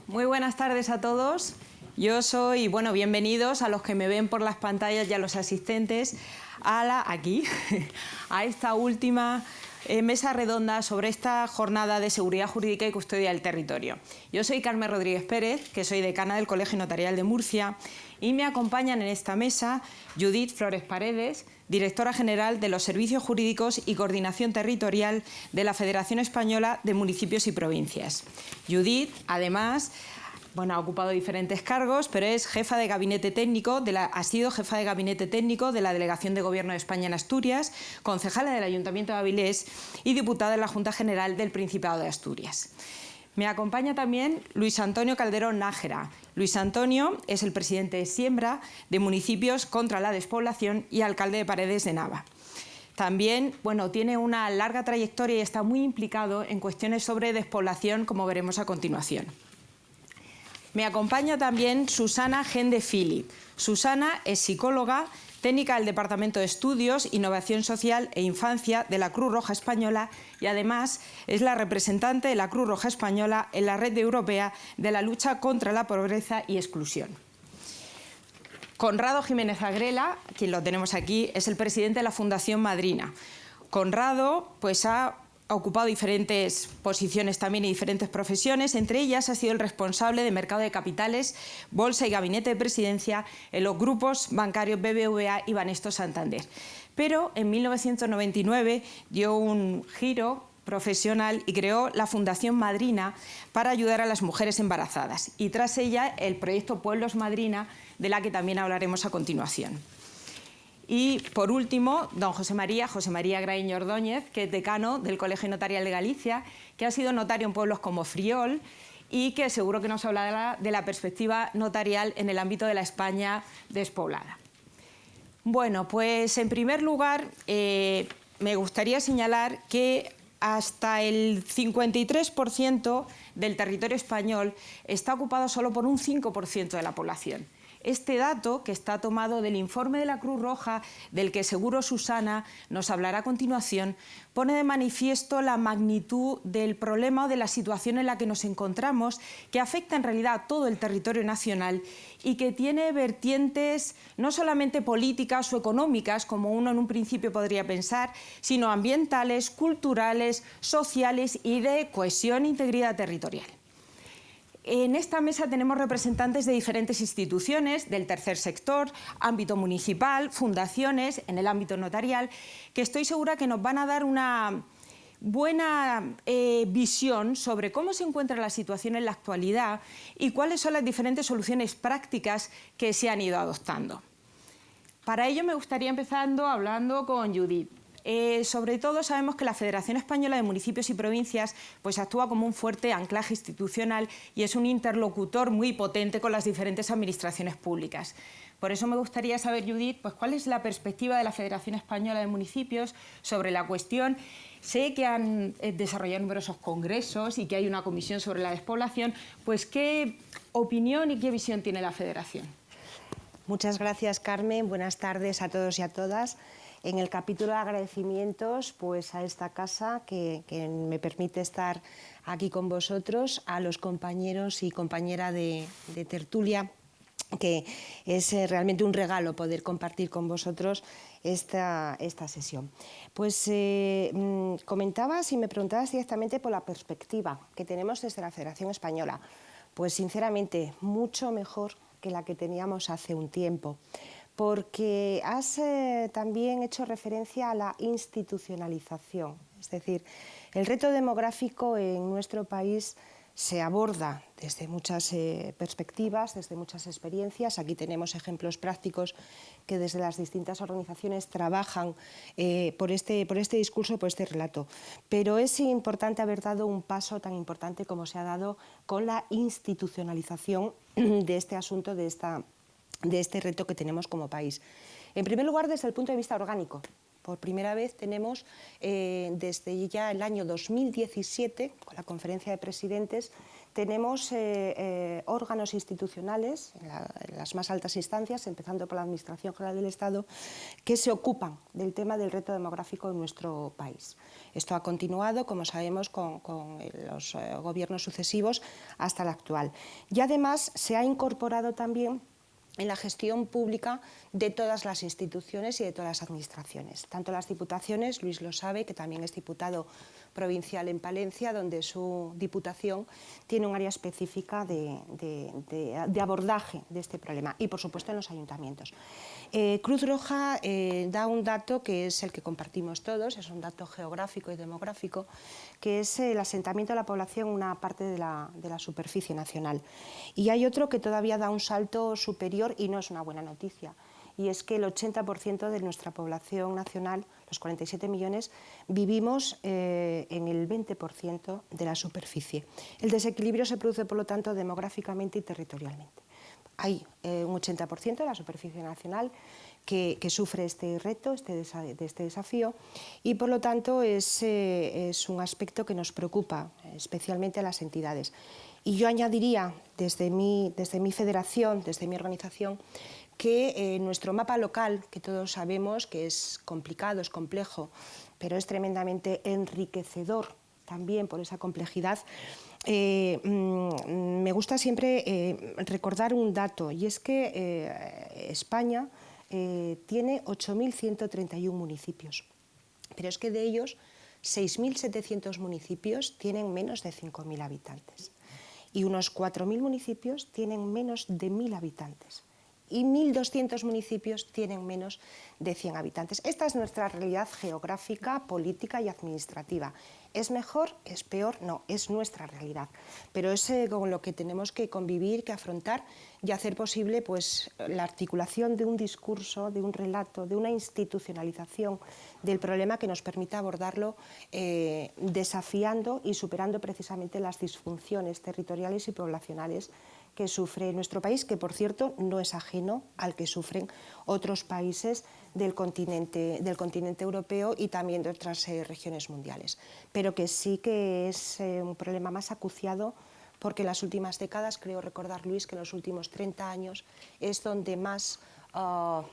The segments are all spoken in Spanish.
Muy buenas tardes a todos. Yo soy, bienvenidos a los que me ven por las pantallas y a los asistentes a esta última mesa redonda sobre esta jornada de seguridad jurídica y custodia del territorio. Yo soy Carmen Rodríguez Pérez, que soy decana del Colegio Notarial de Murcia, y me acompañan en esta mesa Judith Flores Paredes, directora general de los Servicios Jurídicos y Coordinación Territorial de la Federación Española de Municipios y Provincias. Judith, además, ha ocupado diferentes cargos, pero es jefa de gabinete técnico, ha sido jefa de gabinete técnico de la Delegación de Gobierno de España en Asturias, concejala del Ayuntamiento de Avilés y diputada en la Junta General del Principado de Asturias. Me acompaña también Luis Antonio Calderón Nájera. Luis Antonio es el presidente de Siembra de Municipios contra la Despoblación y alcalde de Paredes de Nava. También, tiene una larga trayectoria y está muy implicado en cuestiones sobre despoblación, como veremos a continuación. Me acompaña también Susana Gende Fili. Susana es psicóloga, técnica del Departamento de Estudios, Innovación Social e Infancia de la Cruz Roja Española y además es la representante de la Cruz Roja Española en la Red Europea de la Lucha contra la Pobreza y Exclusión. Conrado Jiménez Agrela, quien lo tenemos aquí, es el presidente de la Fundación Madrina. Conrado ha ocupado diferentes posiciones también y diferentes profesiones, entre ellas ha sido el responsable de mercado de capitales, bolsa y gabinete de presidencia en los grupos bancarios BBVA y Banesto Santander. Pero en 1999 dio un giro profesional y creó la Fundación Madrina para ayudar a las mujeres embarazadas y tras ella el proyecto Pueblos Madrina, de la que también hablaremos a continuación. Y, por último, don José María Graíño Ordóñez, que es decano del Colegio Notarial de Galicia, que ha sido notario en pueblos como Friol y que seguro que nos hablará de la perspectiva notarial en el ámbito de la España despoblada. En primer lugar, me gustaría señalar que hasta el 53% del territorio español está ocupado solo por un 5% de la población. Este dato, que está tomado del informe de la Cruz Roja, del que seguro Susana nos hablará a continuación, pone de manifiesto la magnitud del problema o de la situación en la que nos encontramos, que afecta en realidad a todo el territorio nacional y que tiene vertientes no solamente políticas o económicas, como uno en un principio podría pensar, sino ambientales, culturales, sociales y de cohesión e integridad territorial. En esta mesa tenemos representantes de diferentes instituciones, del tercer sector, ámbito municipal, fundaciones, en el ámbito notarial, que estoy segura que nos van a dar una buena visión sobre cómo se encuentra la situación en la actualidad y cuáles son las diferentes soluciones prácticas que se han ido adoptando. Para ello me gustaría empezar hablando con Judith. Sobre todo sabemos que la Federación Española de Municipios y Provincias actúa como un fuerte anclaje institucional y es un interlocutor muy potente con las diferentes administraciones públicas. Por eso me gustaría saber, Judith, cuál es la perspectiva de la Federación Española de Municipios sobre la cuestión. Sé que han desarrollado numerosos congresos y que hay una comisión sobre la despoblación. ¿Qué opinión y qué visión tiene la Federación? Muchas gracias, Carmen. Buenas tardes a todos y a todas. En el capítulo de agradecimientos a esta casa que me permite estar aquí con vosotros, a los compañeros y compañera de tertulia, que es realmente un regalo poder compartir con vosotros esta sesión. Comentabas y me preguntabas directamente por la perspectiva que tenemos desde la Federación Española. Sinceramente, mucho mejor que la que teníamos hace un tiempo, porque has también hecho referencia a la institucionalización. Es decir, el reto demográfico en nuestro país se aborda desde muchas perspectivas, desde muchas experiencias. Aquí tenemos ejemplos prácticos que desde las distintas organizaciones trabajan por este discurso, por este relato. Pero es importante haber dado un paso tan importante como se ha dado con la institucionalización de este asunto, de este reto que tenemos como país. En primer lugar, desde el punto de vista orgánico. Por primera vez tenemos, desde ya el año 2017, con la Conferencia de Presidentes, tenemos órganos institucionales, en las más altas instancias, empezando por la Administración General del Estado, que se ocupan del tema del reto demográfico en nuestro país. Esto ha continuado, como sabemos, con los gobiernos sucesivos hasta el actual. Y además se ha incorporado también en la gestión pública de todas las instituciones y de todas las administraciones. Tanto las diputaciones, Luis lo sabe, que también es diputado provincial en Palencia, donde su diputación tiene un área específica de abordaje de este problema, y por supuesto en los ayuntamientos. Cruz Roja da un dato que es el que compartimos todos, es un dato geográfico y demográfico, que es el asentamiento de la población en una parte de la superficie nacional. Y hay otro que todavía da un salto superior y no es una buena noticia, y es que el 80% de nuestra población nacional, los 47 millones, vivimos en el 20% de la superficie. El desequilibrio se produce, por lo tanto, demográficamente y territorialmente. Hay un 80% de la superficie nacional que sufre este reto, este desafío, y por lo tanto es un aspecto que nos preocupa, especialmente a las entidades. Y yo añadiría, desde mi federación, desde mi organización, que nuestro mapa local, que todos sabemos que es complicado, es complejo, pero es tremendamente enriquecedor también por esa complejidad. Me gusta siempre recordar un dato, y es que España tiene 8.131 municipios, pero es que de ellos 6.700 municipios tienen menos de 5.000 habitantes y unos 4.000 municipios tienen menos de 1.000 habitantes. Y 1.200 municipios tienen menos de 100 habitantes. Esta es nuestra realidad geográfica, política y administrativa. ¿Es mejor? ¿Es peor? No, es nuestra realidad. Pero es con lo que tenemos que convivir, que afrontar y hacer posible pues, la articulación de un discurso, de un relato, de una institucionalización del problema que nos permita abordarlo desafiando y superando precisamente las disfunciones territoriales y poblacionales que sufre nuestro país, que por cierto no es ajeno al que sufren otros países del continente europeo y también de otras regiones mundiales, pero que sí que es un problema más acuciado porque en las últimas décadas, creo recordar, Luis, que en los últimos 30 años es donde más,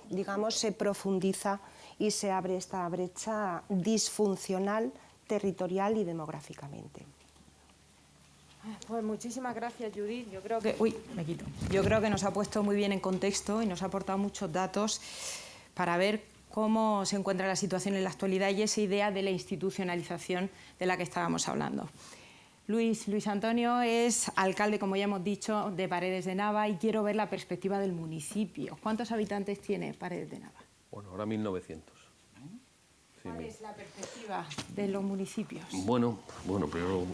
digamos, se profundiza y se abre esta brecha disfuncional, territorial y demográficamente. Pues muchísimas gracias, Judith. Yo creo que nos ha puesto muy bien en contexto y nos ha aportado muchos datos para ver cómo se encuentra la situación en la actualidad y esa idea de la institucionalización de la que estábamos hablando. Luis Antonio es alcalde, como ya hemos dicho, de Paredes de Nava, y quiero ver la perspectiva del municipio. ¿Cuántos habitantes tiene Paredes de Nava? Bueno, ahora 1.900. ¿Cuál es la perspectiva de los municipios? Bueno, primero,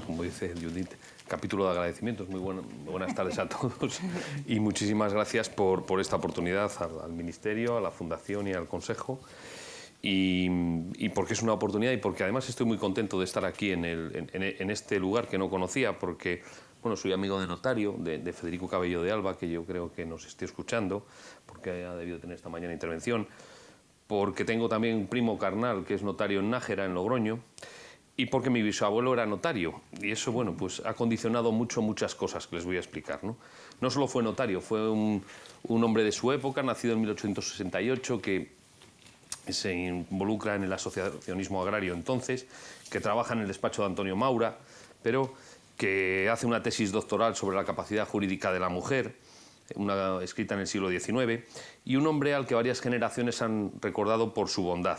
como dice Judith, capítulo de agradecimientos. Muy buenas tardes a todos y muchísimas gracias por esta oportunidad al Ministerio, a la Fundación y al Consejo. Y porque es una oportunidad y porque además estoy muy contento de estar aquí en este lugar que no conocía, porque bueno, soy amigo de notario, de Federico Cabello de Alba, que yo creo que nos esté escuchando, porque ha debido tener esta mañana intervención, porque tengo también un primo carnal que es notario en Nájera, en Logroño, y porque mi bisabuelo era notario, y eso, bueno, pues ha condicionado muchas cosas que les voy a explicar, ¿no? No solo fue notario, fue un hombre de su época, nacido en 1868, que se involucra en el asociacionismo agrario entonces, que trabaja en el despacho de Antonio Maura, pero que hace una tesis doctoral sobre la capacidad jurídica de la mujer, escrita en el siglo XIX, y un hombre al que varias generaciones han recordado por su bondad.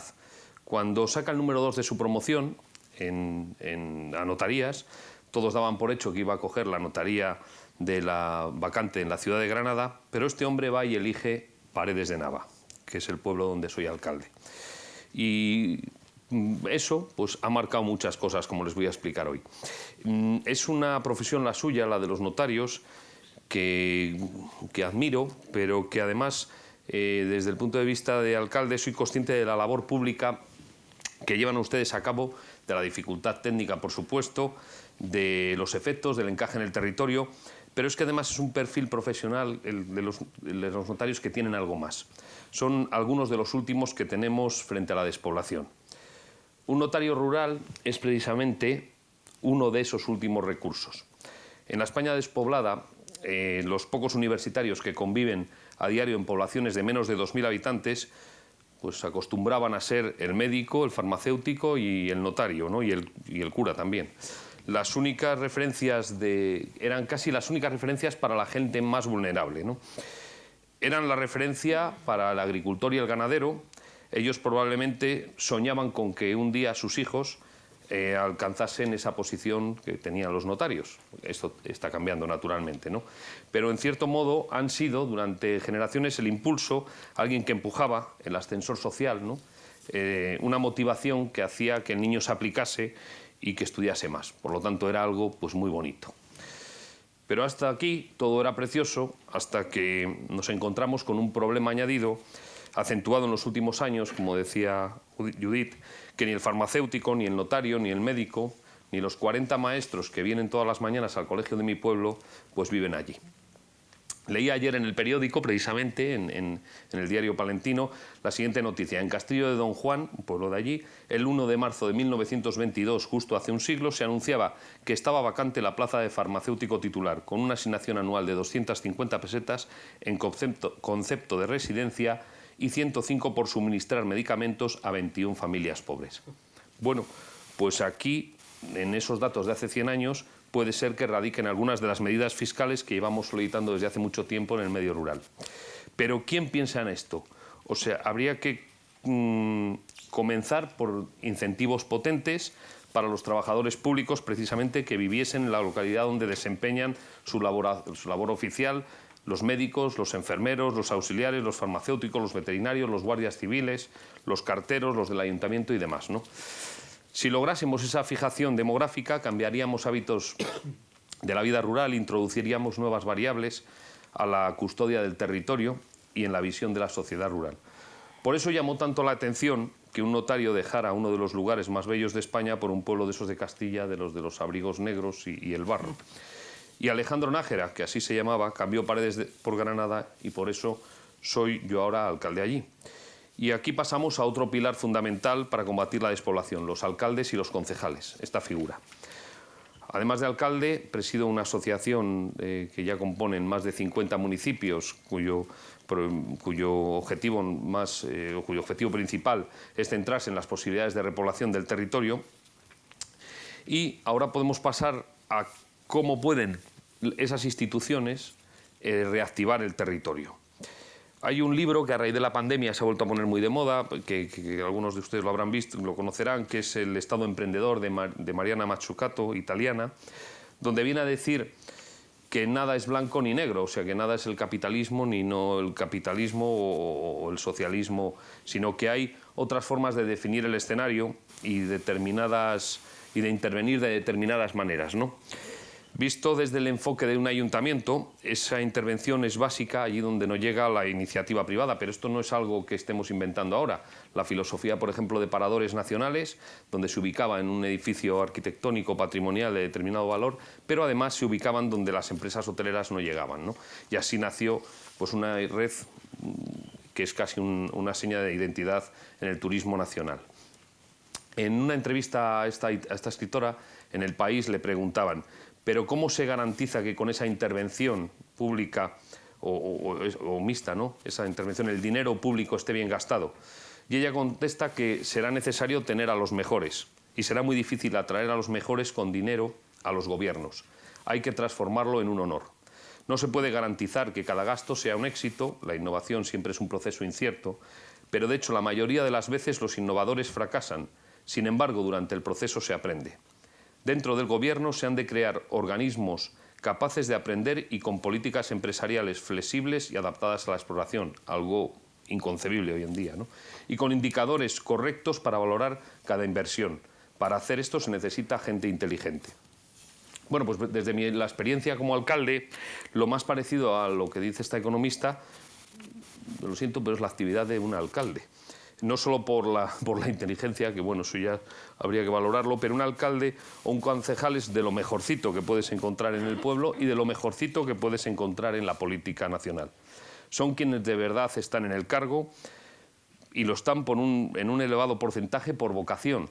Cuando saca el número 2 de su promoción a notarías, todos daban por hecho que iba a coger la notaría de la vacante en la ciudad de Granada, pero este hombre va y elige Paredes de Nava, que es el pueblo donde soy alcalde. Y eso pues, ha marcado muchas cosas, como les voy a explicar hoy. Es una profesión la suya, la de los notarios, que admiro, pero que además, desde el punto de vista de alcalde, soy consciente de la labor pública que llevan ustedes a cabo, de la dificultad técnica, por supuesto, de los efectos, del encaje en el territorio, pero es que además es un perfil profesional el de los notarios que tienen algo más. Son algunos de los últimos que tenemos frente a la despoblación. Un notario rural es precisamente uno de esos últimos recursos, En la España despoblada, los pocos universitarios que conviven a diario en poblaciones de menos de 2.000 habitantes, pues acostumbraban a ser el médico, el farmacéutico y el notario, ¿no? y el cura también. Las únicas referencias eran casi las únicas referencias para la gente más vulnerable, ¿no? Eran la referencia para el agricultor y el ganadero. Ellos probablemente soñaban con que un día sus hijos alcanzasen esa posición que tenían los notarios. Esto está cambiando naturalmente, ¿no? Pero en cierto modo han sido durante generaciones el impulso, alguien que empujaba el ascensor social, ¿no? Una motivación que hacía que el niño se aplicase y que estudiase más. Por lo tanto, era algo pues muy bonito. Pero hasta aquí todo era precioso, hasta que nos encontramos con un problema añadido, acentuado en los últimos años, como decía Judith, que ni el farmacéutico, ni el notario, ni el médico, ni los 40 maestros que vienen todas las mañanas al colegio de mi pueblo, pues viven allí. Leí ayer en el periódico, precisamente, en el diario palentino, la siguiente noticia. En Castillo de Don Juan, un pueblo de allí, el 1 de marzo de 1922, justo hace un siglo, se anunciaba que estaba vacante la plaza de farmacéutico titular, con una asignación anual de 250 pesetas en concepto de residencia y 105 por suministrar medicamentos a 21 familias pobres. Bueno, pues aquí, en esos datos de hace 100 años, puede ser que radiquen algunas de las medidas fiscales que llevamos solicitando desde hace mucho tiempo en el medio rural. Pero ¿quién piensa en esto? O sea, habría que comenzar por incentivos potentes para los trabajadores públicos, precisamente, que viviesen en la localidad donde desempeñan su labor oficial, los médicos, los enfermeros, los auxiliares, los farmacéuticos, los veterinarios, los guardias civiles, los carteros, los del ayuntamiento y demás, ¿no? Si lográsemos esa fijación demográfica, cambiaríamos hábitos de la vida rural, introduciríamos nuevas variables a la custodia del territorio y en la visión de la sociedad rural. Por eso llamó tanto la atención que un notario dejara uno de los lugares más bellos de España por un pueblo de esos de Castilla, de los abrigos negros y el barro. Y Alejandro Nájera, que así se llamaba, cambió Paredes por Granada y por eso soy yo ahora alcalde allí. Y aquí pasamos a otro pilar fundamental para combatir la despoblación, los alcaldes y los concejales, esta figura. Además de alcalde, presido una asociación que ya componen más de 50 municipios, cuyo objetivo principal es centrarse en las posibilidades de repoblación del territorio. Y ahora podemos pasar a cómo pueden esas instituciones reactivar el territorio. Hay un libro que a raíz de la pandemia se ha vuelto a poner muy de moda, que algunos de ustedes lo habrán visto, lo conocerán, que es El Estado Emprendedor de Mariana Mazzucato, italiana, donde viene a decir que nada es blanco ni negro, o sea, que nada es el capitalismo ni no el capitalismo o el socialismo, sino que hay otras formas de definir el escenario y de intervenir de determinadas maneras, ¿no? Visto desde el enfoque de un ayuntamiento, esa intervención es básica allí donde no llega la iniciativa privada, pero esto no es algo que estemos inventando ahora. La filosofía, por ejemplo, de Paradores Nacionales, donde se ubicaba en un edificio arquitectónico patrimonial de determinado valor, pero además se ubicaban donde las empresas hoteleras no llegaban, ¿no? Y así nació pues, una red que es casi una seña de identidad en el turismo nacional. En una entrevista a esta escritora, en El País, le preguntaban: ¿pero cómo se garantiza que con esa intervención pública o mixta, ¿no? Esa intervención, el dinero público esté bien gastado? Y ella contesta que será necesario tener a los mejores y será muy difícil atraer a los mejores con dinero a los gobiernos. Hay que transformarlo en un honor. No se puede garantizar que cada gasto sea un éxito, la innovación siempre es un proceso incierto, pero de hecho la mayoría de las veces los innovadores fracasan. Sin embargo, durante el proceso se aprende. Dentro del gobierno se han de crear organismos capaces de aprender y con políticas empresariales flexibles y adaptadas a la exploración, algo inconcebible hoy en día, ¿no? Y con indicadores correctos para valorar cada inversión. Para hacer esto se necesita gente inteligente. Bueno, pues desde la experiencia como alcalde, lo más parecido a lo que dice esta economista, lo siento, pero es la actividad de un alcalde. No solo por la inteligencia, que bueno, eso ya habría que valorarlo, pero un alcalde o un concejal es de lo mejorcito que puedes encontrar en el pueblo y de lo mejorcito que puedes encontrar en la política nacional. Son quienes de verdad están en el cargo y lo están en un elevado porcentaje por vocación,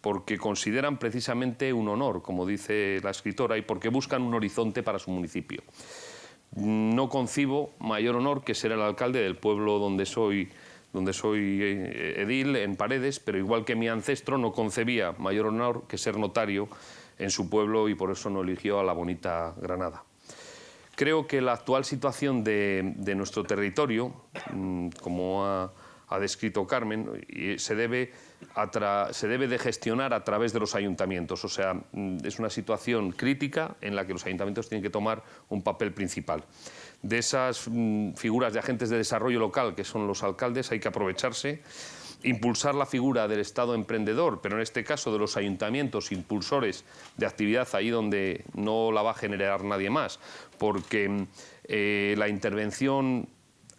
porque consideran precisamente un honor, como dice la escritora, y porque buscan un horizonte para su municipio. No concibo mayor honor que ser el alcalde del pueblo donde soy edil, en Paredes, pero igual que mi ancestro no concebía mayor honor que ser notario en su pueblo y por eso no eligió a la bonita Granada. Creo que la actual situación de nuestro territorio, como ha descrito Carmen, se debe de gestionar a través de los ayuntamientos. O sea, es una situación crítica en la que los ayuntamientos tienen que tomar un papel principal. De esas figuras de agentes de desarrollo local, que son los alcaldes, hay que aprovecharse, impulsar la figura del Estado emprendedor, pero en este caso de los ayuntamientos impulsores de actividad ahí donde no la va a generar nadie más, porque la intervención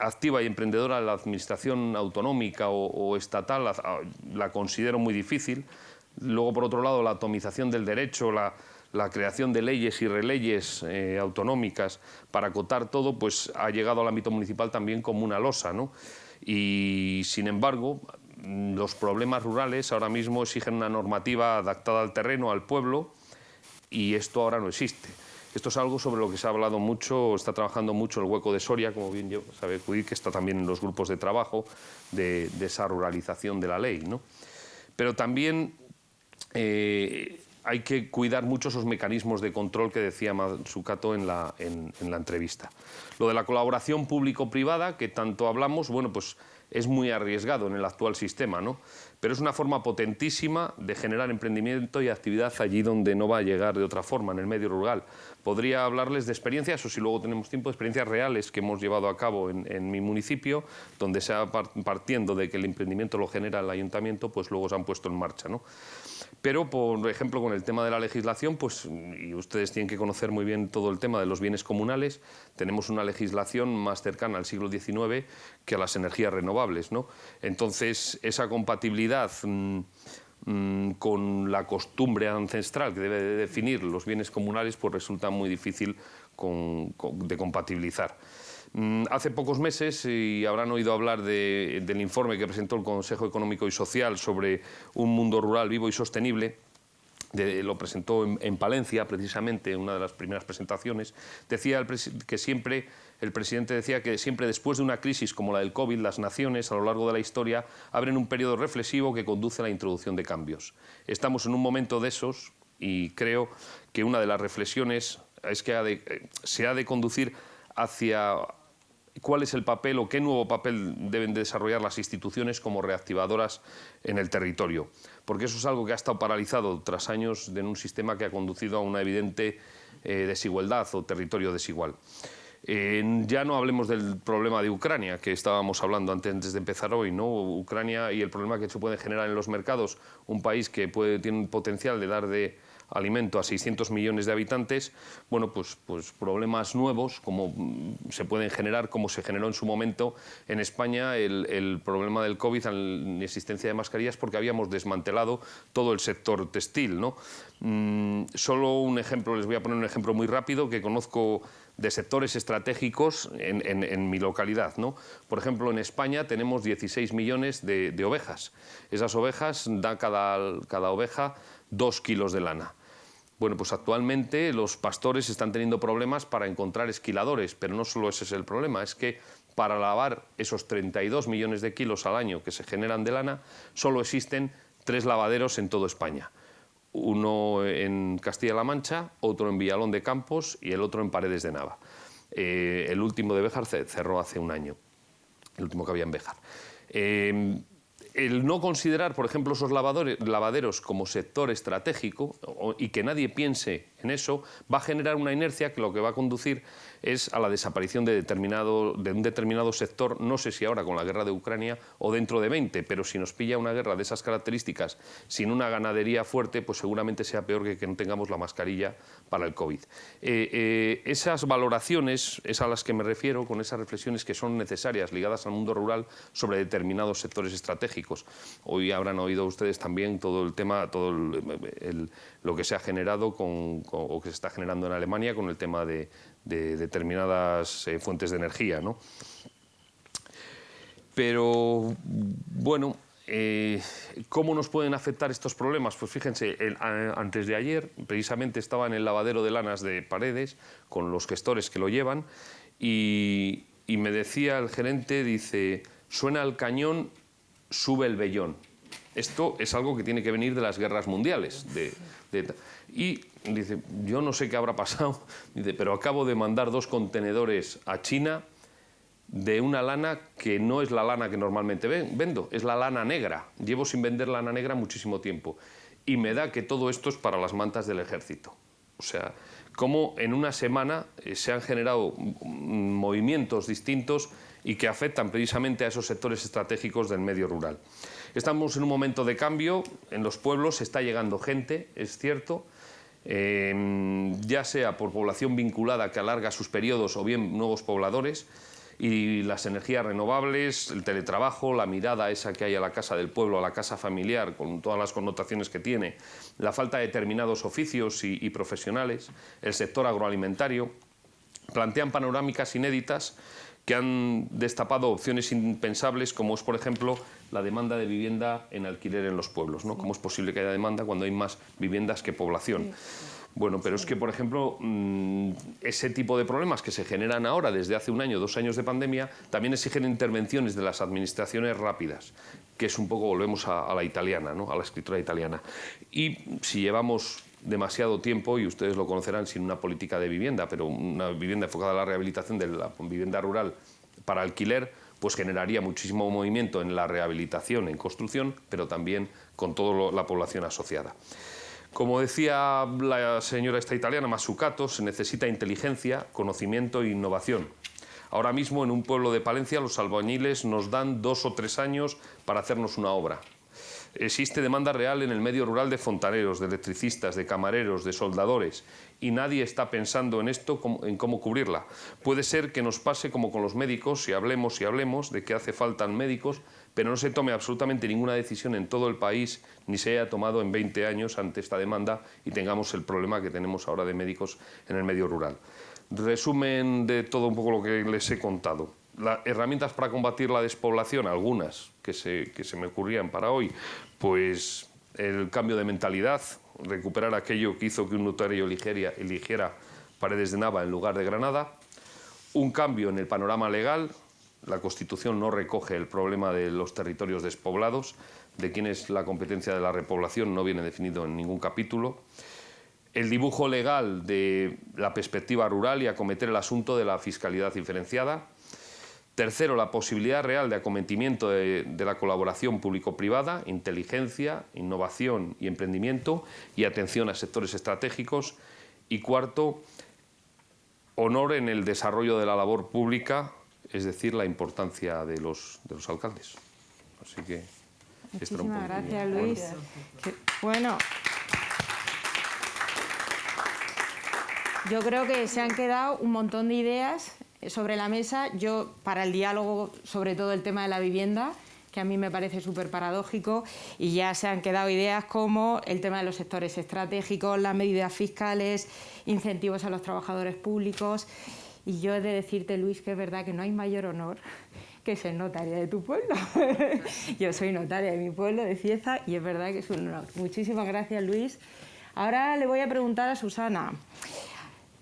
activa y emprendedora de la administración autonómica o estatal la considero muy difícil. Luego, por otro lado, la atomización del derecho, la creación de leyes y releyes autonómicas para acotar todo, pues ha llegado al ámbito municipal también como una losa, ¿no? Y, sin embargo, los problemas rurales ahora mismo exigen una normativa adaptada al terreno, al pueblo, y esto ahora no existe. Esto es algo sobre lo que se ha hablado mucho, está trabajando mucho el Hueco de Soria, como bien sabe Judith, que está también en los grupos de trabajo de esa ruralización de la ley, ¿no? Pero también hay que cuidar mucho esos mecanismos de control que decía Mazzucato en la entrevista. Lo de la colaboración público-privada, que tanto hablamos, bueno, pues es muy arriesgado en el actual sistema, ¿no? Pero es una forma potentísima de generar emprendimiento y actividad allí donde no va a llegar de otra forma, en el medio rural. Podría hablarles de experiencias, o si luego tenemos tiempo, de experiencias reales que hemos llevado a cabo en mi municipio, donde se ha partiendo de que el emprendimiento lo genera el ayuntamiento, pues luego se han puesto en marcha, ¿no? Pero, por ejemplo, con el tema de la legislación, pues, y ustedes tienen que conocer muy bien todo el tema de los bienes comunales, tenemos una legislación más cercana al siglo XIX que a las energías renovables, ¿no? Entonces, esa compatibilidad con la costumbre ancestral que debe de definir los bienes comunales, pues resulta muy difícil de compatibilizar. Hace pocos meses, y habrán oído hablar del informe que presentó el Consejo Económico y Social sobre un mundo rural vivo y sostenible, lo presentó en Palencia, precisamente, en una de las primeras presentaciones. Decía el presidente decía que siempre después de una crisis como la del COVID, las naciones a lo largo de la historia abren un periodo reflexivo que conduce a la introducción de cambios. Estamos en un momento de esos y creo que una de las reflexiones es que se ha de conducir hacia cuál es el papel o qué nuevo papel deben desarrollar las instituciones como reactivadoras en el territorio. Porque eso es algo que ha estado paralizado tras años en un sistema que ha conducido a una evidente desigualdad o territorio desigual. Ya no hablemos del problema de Ucrania, que estábamos hablando antes de empezar hoy, ¿no? Ucrania y el problema que se puede generar en los mercados, un país que tiene un potencial de dar de alimento a 600 millones de habitantes, bueno, pues problemas nuevos como se pueden generar, como se generó en su momento en España el problema del COVID, la inexistencia de mascarillas, porque habíamos desmantelado todo el sector textil, ¿no? Solo un ejemplo, les voy a poner un ejemplo muy rápido que conozco de sectores estratégicos en mi localidad, ¿no? Por ejemplo, en España tenemos 16 millones de ovejas. Esas ovejas da cada oveja 2 kilos de lana. Bueno, pues actualmente los pastores están teniendo problemas para encontrar esquiladores, pero no solo ese es el problema, es que para lavar esos 32 millones de kilos al año que se generan de lana, solo existen 3 lavaderos en toda España. Uno en Castilla-La Mancha, otro en Villalón de Campos y el otro en Paredes de Nava. El último de Béjar cerró hace un año, el último que había en Béjar. El no considerar, por ejemplo, esos lavaderos como sector estratégico y que nadie piense en eso, va a generar una inercia que lo que va a conducir es a la desaparición de un determinado sector, no sé si ahora con la guerra de Ucrania o dentro de 20, pero si nos pilla una guerra de esas características sin una ganadería fuerte, pues seguramente sea peor que no tengamos la mascarilla para el COVID. Esas valoraciones es a las que me refiero, con esas reflexiones que son necesarias ligadas al mundo rural sobre determinados sectores estratégicos. Hoy habrán oído ustedes también todo el tema, lo que se ha generado o que se está generando en Alemania con el tema de determinadas fuentes de energía, ¿no? Pero, bueno, ¿Cómo nos pueden afectar estos problemas? Pues fíjense, antes de ayer precisamente estaba en el lavadero de lanas de Paredes con los gestores que lo llevan y me decía el gerente, dice, suena el cañón, sube el vellón. Esto es algo que tiene que venir de las guerras mundiales. Y dice, yo no sé qué habrá pasado, dice, pero acabo de mandar 2 contenedores a China de una lana que no es la lana que normalmente vendo, es la lana negra. Llevo sin vender lana negra muchísimo tiempo. Y me da que todo esto es para las mantas del ejército. O sea, cómo en una semana se han generado movimientos distintos y que afectan precisamente a esos sectores estratégicos del medio rural. Estamos en un momento de cambio, en los pueblos está llegando gente, es cierto, ya sea por población vinculada que alarga sus periodos o bien nuevos pobladores, y las energías renovables, el teletrabajo, la mirada esa que hay a la casa del pueblo, a la casa familiar, con todas las connotaciones que tiene, la falta de determinados oficios y profesionales, el sector agroalimentario, plantean panorámicas inéditas que han destapado opciones impensables, como es, por ejemplo, la demanda de vivienda en alquiler en los pueblos, ¿no? ¿Cómo es posible que haya demanda cuando hay más viviendas que población? Bueno, pero es que, por ejemplo, ese tipo de problemas que se generan ahora desde hace 1 año, 2 años de pandemia, también exigen intervenciones de las administraciones rápidas, que es un poco, volvemos a la italiana, ¿no? A la escritura italiana. Y si llevamos demasiado tiempo, y ustedes lo conocerán, sin una política de vivienda, pero una vivienda enfocada a la rehabilitación de la vivienda rural para alquiler, pues generaría muchísimo movimiento en la rehabilitación, en construcción, pero también con toda la población asociada. Como decía la señora esta italiana, Mazzucato, se necesita inteligencia, conocimiento e innovación. Ahora mismo en un pueblo de Palencia los albañiles nos dan 2 o 3 años para hacernos una obra. Existe demanda real en el medio rural de fontaneros, de electricistas, de camareros, de soldadores, y nadie está pensando en esto, en cómo cubrirla. Puede ser que nos pase como con los médicos, si hablemos de que hace falta médicos, pero no se tome absolutamente ninguna decisión en todo el país, ni se haya tomado en 20 años ante esta demanda y tengamos el problema que tenemos ahora de médicos en el medio rural. Resumen de todo un poco lo que les he contado. Las herramientas para combatir la despoblación, algunas que se me ocurrían para hoy, pues el cambio de mentalidad, recuperar aquello que hizo que un notario eligiera Paredes de Nava en lugar de Granada, un cambio en el panorama legal. La Constitución no recoge el problema de los territorios despoblados, de quién es la competencia de la repoblación, no viene definido en ningún capítulo. El dibujo legal de la perspectiva rural y acometer el asunto de la fiscalidad diferenciada. Tercero, la posibilidad real de acometimiento de la colaboración público-privada, inteligencia, innovación y emprendimiento, y atención a sectores estratégicos. Y cuarto, honor en el desarrollo de la labor pública, es decir, la importancia de los alcaldes. Así que... Muchísimas gracias, Luis. Bueno, yo creo que se han quedado un montón de ideas sobre la mesa. Yo, para el diálogo, sobre todo el tema de la vivienda, que a mí me parece súper paradójico, y ya se han quedado ideas como el tema de los sectores estratégicos, las medidas fiscales, incentivos a los trabajadores públicos. Y yo he de decirte, Luis, que es verdad que no hay mayor honor que ser notaria de tu pueblo. Yo soy notaria de mi pueblo, de Cieza, y es verdad que es un honor. Muchísimas gracias, Luis. Ahora le voy a preguntar a Susana.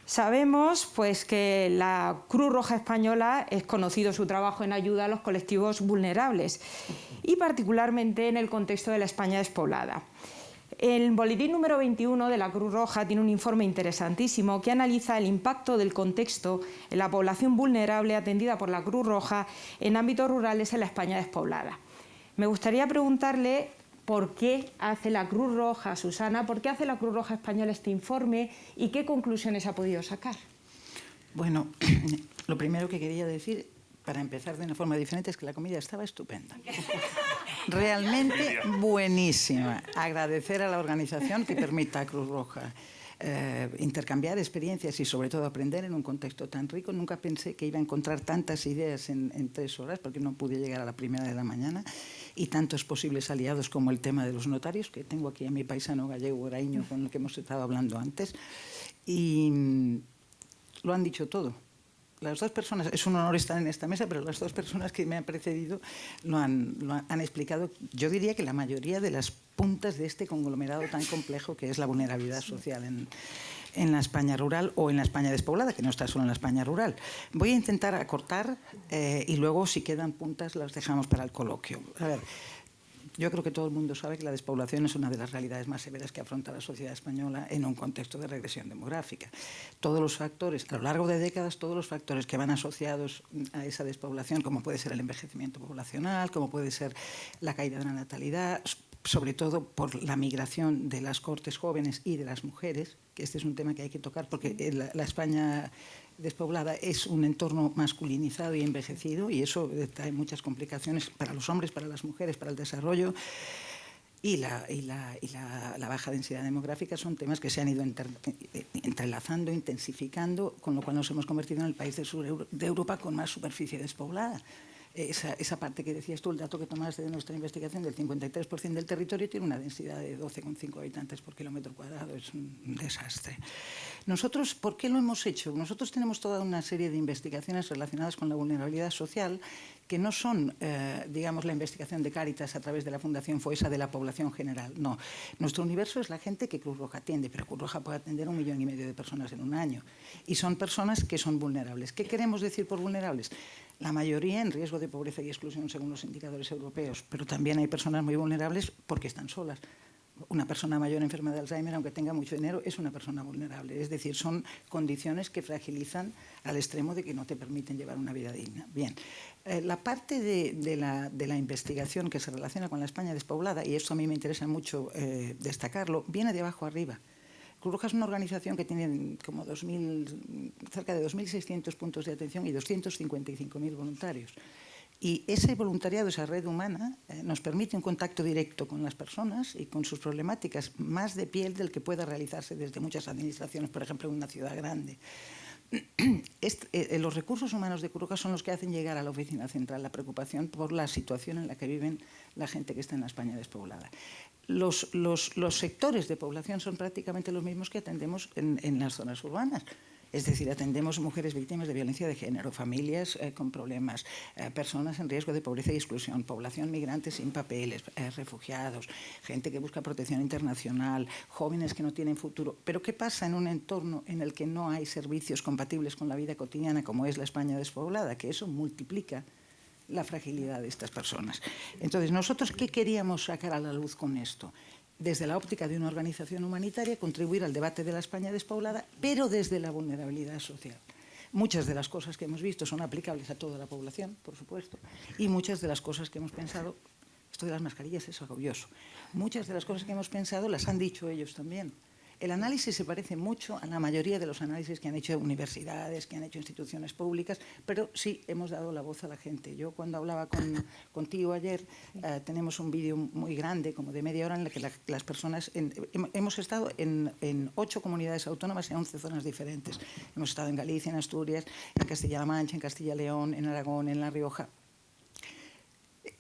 Sabemos pues, que la Cruz Roja Española es conocido su trabajo en ayuda a los colectivos vulnerables, y particularmente en el contexto de la España despoblada. El boletín número 21 de la Cruz Roja tiene un informe interesantísimo que analiza el impacto del contexto en la población vulnerable atendida por la Cruz Roja en ámbitos rurales en la España despoblada. Me gustaría preguntarle por qué hace la Cruz Roja, Susana, por qué hace la Cruz Roja Española este informe y qué conclusiones ha podido sacar. Bueno, lo primero que quería decir, para empezar de una forma diferente, es que la comida estaba estupenda. Realmente buenísima. Agradecer a la organización que permita a Cruz Roja intercambiar experiencias y sobre todo aprender en un contexto tan rico. Nunca pensé que iba a encontrar tantas ideas en 3 horas, porque no pude llegar a la 1:00 de la mañana, y tantos posibles aliados como el tema de los notarios, que tengo aquí a mi paisano gallego Graíño, con el que hemos estado hablando antes, y lo han dicho todo. las dos personas, es un honor estar en esta mesa, pero las dos personas que me han precedido han explicado, yo diría que la mayoría de las puntas de este conglomerado tan complejo que es la vulnerabilidad social en la España rural o en la España despoblada, que no está solo en la España rural. Voy a intentar acortar y luego, si quedan puntas, las dejamos para el coloquio. A ver, yo creo que todo el mundo sabe que la despoblación es una de las realidades más severas que afronta la sociedad española en un contexto de regresión demográfica. Todos los factores, a lo largo de décadas, todos los factores que van asociados a esa despoblación, como puede ser el envejecimiento poblacional, como puede ser la caída de la natalidad, sobre todo por la migración de las cortes jóvenes y de las mujeres, que este es un tema que hay que tocar porque la España despoblada es un entorno masculinizado y envejecido, y eso trae muchas complicaciones para los hombres, para las mujeres, para el desarrollo. Y la baja densidad demográfica son temas que se han ido entrelazando, intensificando, con lo cual nos hemos convertido en el país del sur de Europa con más superficie despoblada. Esa parte que decías tú, el dato que tomaste de nuestra investigación, del 53% del territorio tiene una densidad de 12,5 habitantes por kilómetro cuadrado, es un desastre. Nosotros, ¿por qué lo hemos hecho? Nosotros tenemos toda una serie de investigaciones relacionadas con la vulnerabilidad social que no son, digamos, la investigación de Cáritas a través de la Fundación FOESA de la población general, no. Nuestro universo es la gente que Cruz Roja atiende, pero Cruz Roja puede atender a 1,5 millones de personas en un año. Y son personas que son vulnerables. ¿Qué queremos decir por vulnerables? La mayoría en riesgo de pobreza y exclusión según los indicadores europeos, pero también hay personas muy vulnerables porque están solas. Una persona mayor enferma de Alzheimer, aunque tenga mucho dinero, es una persona vulnerable. Es decir, son condiciones que fragilizan al extremo de que no te permiten llevar una vida digna. Bien, la parte de la investigación que se relaciona con la España despoblada, y esto a mí me interesa mucho destacarlo, viene de abajo arriba. Cruz Roja es una organización que tiene como cerca de 2.600 puntos de atención y 255.000 voluntarios. Y ese voluntariado, esa red humana, nos permite un contacto directo con las personas y con sus problemáticas, más de piel del que pueda realizarse desde muchas administraciones, por ejemplo, en una ciudad grande. Los recursos humanos de Cruz Roja son los que hacen llegar a la oficina central la preocupación por la situación en la que viven la gente que está en la España despoblada. Los sectores de población son prácticamente los mismos que atendemos en las zonas urbanas. Es decir, atendemos mujeres víctimas de violencia de género, familias con problemas, personas en riesgo de pobreza y exclusión, población migrante sin papeles, refugiados, gente que busca protección internacional, jóvenes que no tienen futuro. Pero ¿qué pasa en un entorno en el que no hay servicios compatibles con la vida cotidiana, como es la España despoblada? Que eso multiplica la fragilidad de estas personas. Entonces, ¿nosotros qué queríamos sacar a la luz con esto? Desde la óptica de una organización humanitaria, contribuir al debate de la España despoblada, pero desde la vulnerabilidad social. Muchas de las cosas que hemos visto son aplicables a toda la población, por supuesto, y muchas de las cosas que hemos pensado, esto de las mascarillas es agobioso, muchas de las cosas que hemos pensado las han dicho ellos también. El análisis se parece mucho a la mayoría de los análisis que han hecho universidades, que han hecho instituciones públicas, pero sí hemos dado la voz a la gente. Yo cuando hablaba contigo ayer, tenemos un vídeo muy grande, como de media hora, en el que las personas... hemos estado en 8 comunidades autónomas en 11 zonas diferentes. Hemos estado en Galicia, en Asturias, en Castilla-La Mancha, en Castilla-León, en Aragón, en La Rioja.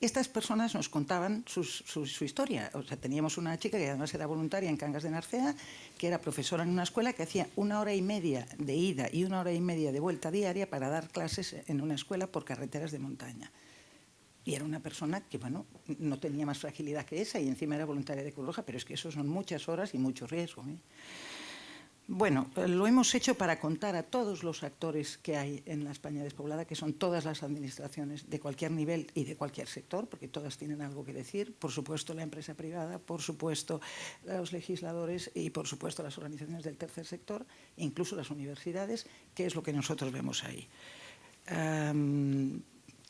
Estas personas nos contaban su historia. O sea, teníamos una chica que además era voluntaria en Cangas de Narcea, que era profesora en una escuela que hacía 1 hora y media de ida y 1 hora y media de vuelta diaria para dar clases en una escuela por carreteras de montaña. Y era una persona que, bueno, no tenía más fragilidad que esa y encima era voluntaria de Cruz Roja, pero es que eso son muchas horas y mucho riesgo, ¿eh? Bueno, lo hemos hecho para contar a todos los actores que hay en la España despoblada, que son todas las administraciones de cualquier nivel y de cualquier sector, porque todas tienen algo que decir, por supuesto la empresa privada, por supuesto los legisladores y por supuesto las organizaciones del tercer sector, e incluso las universidades, que es lo que nosotros vemos ahí.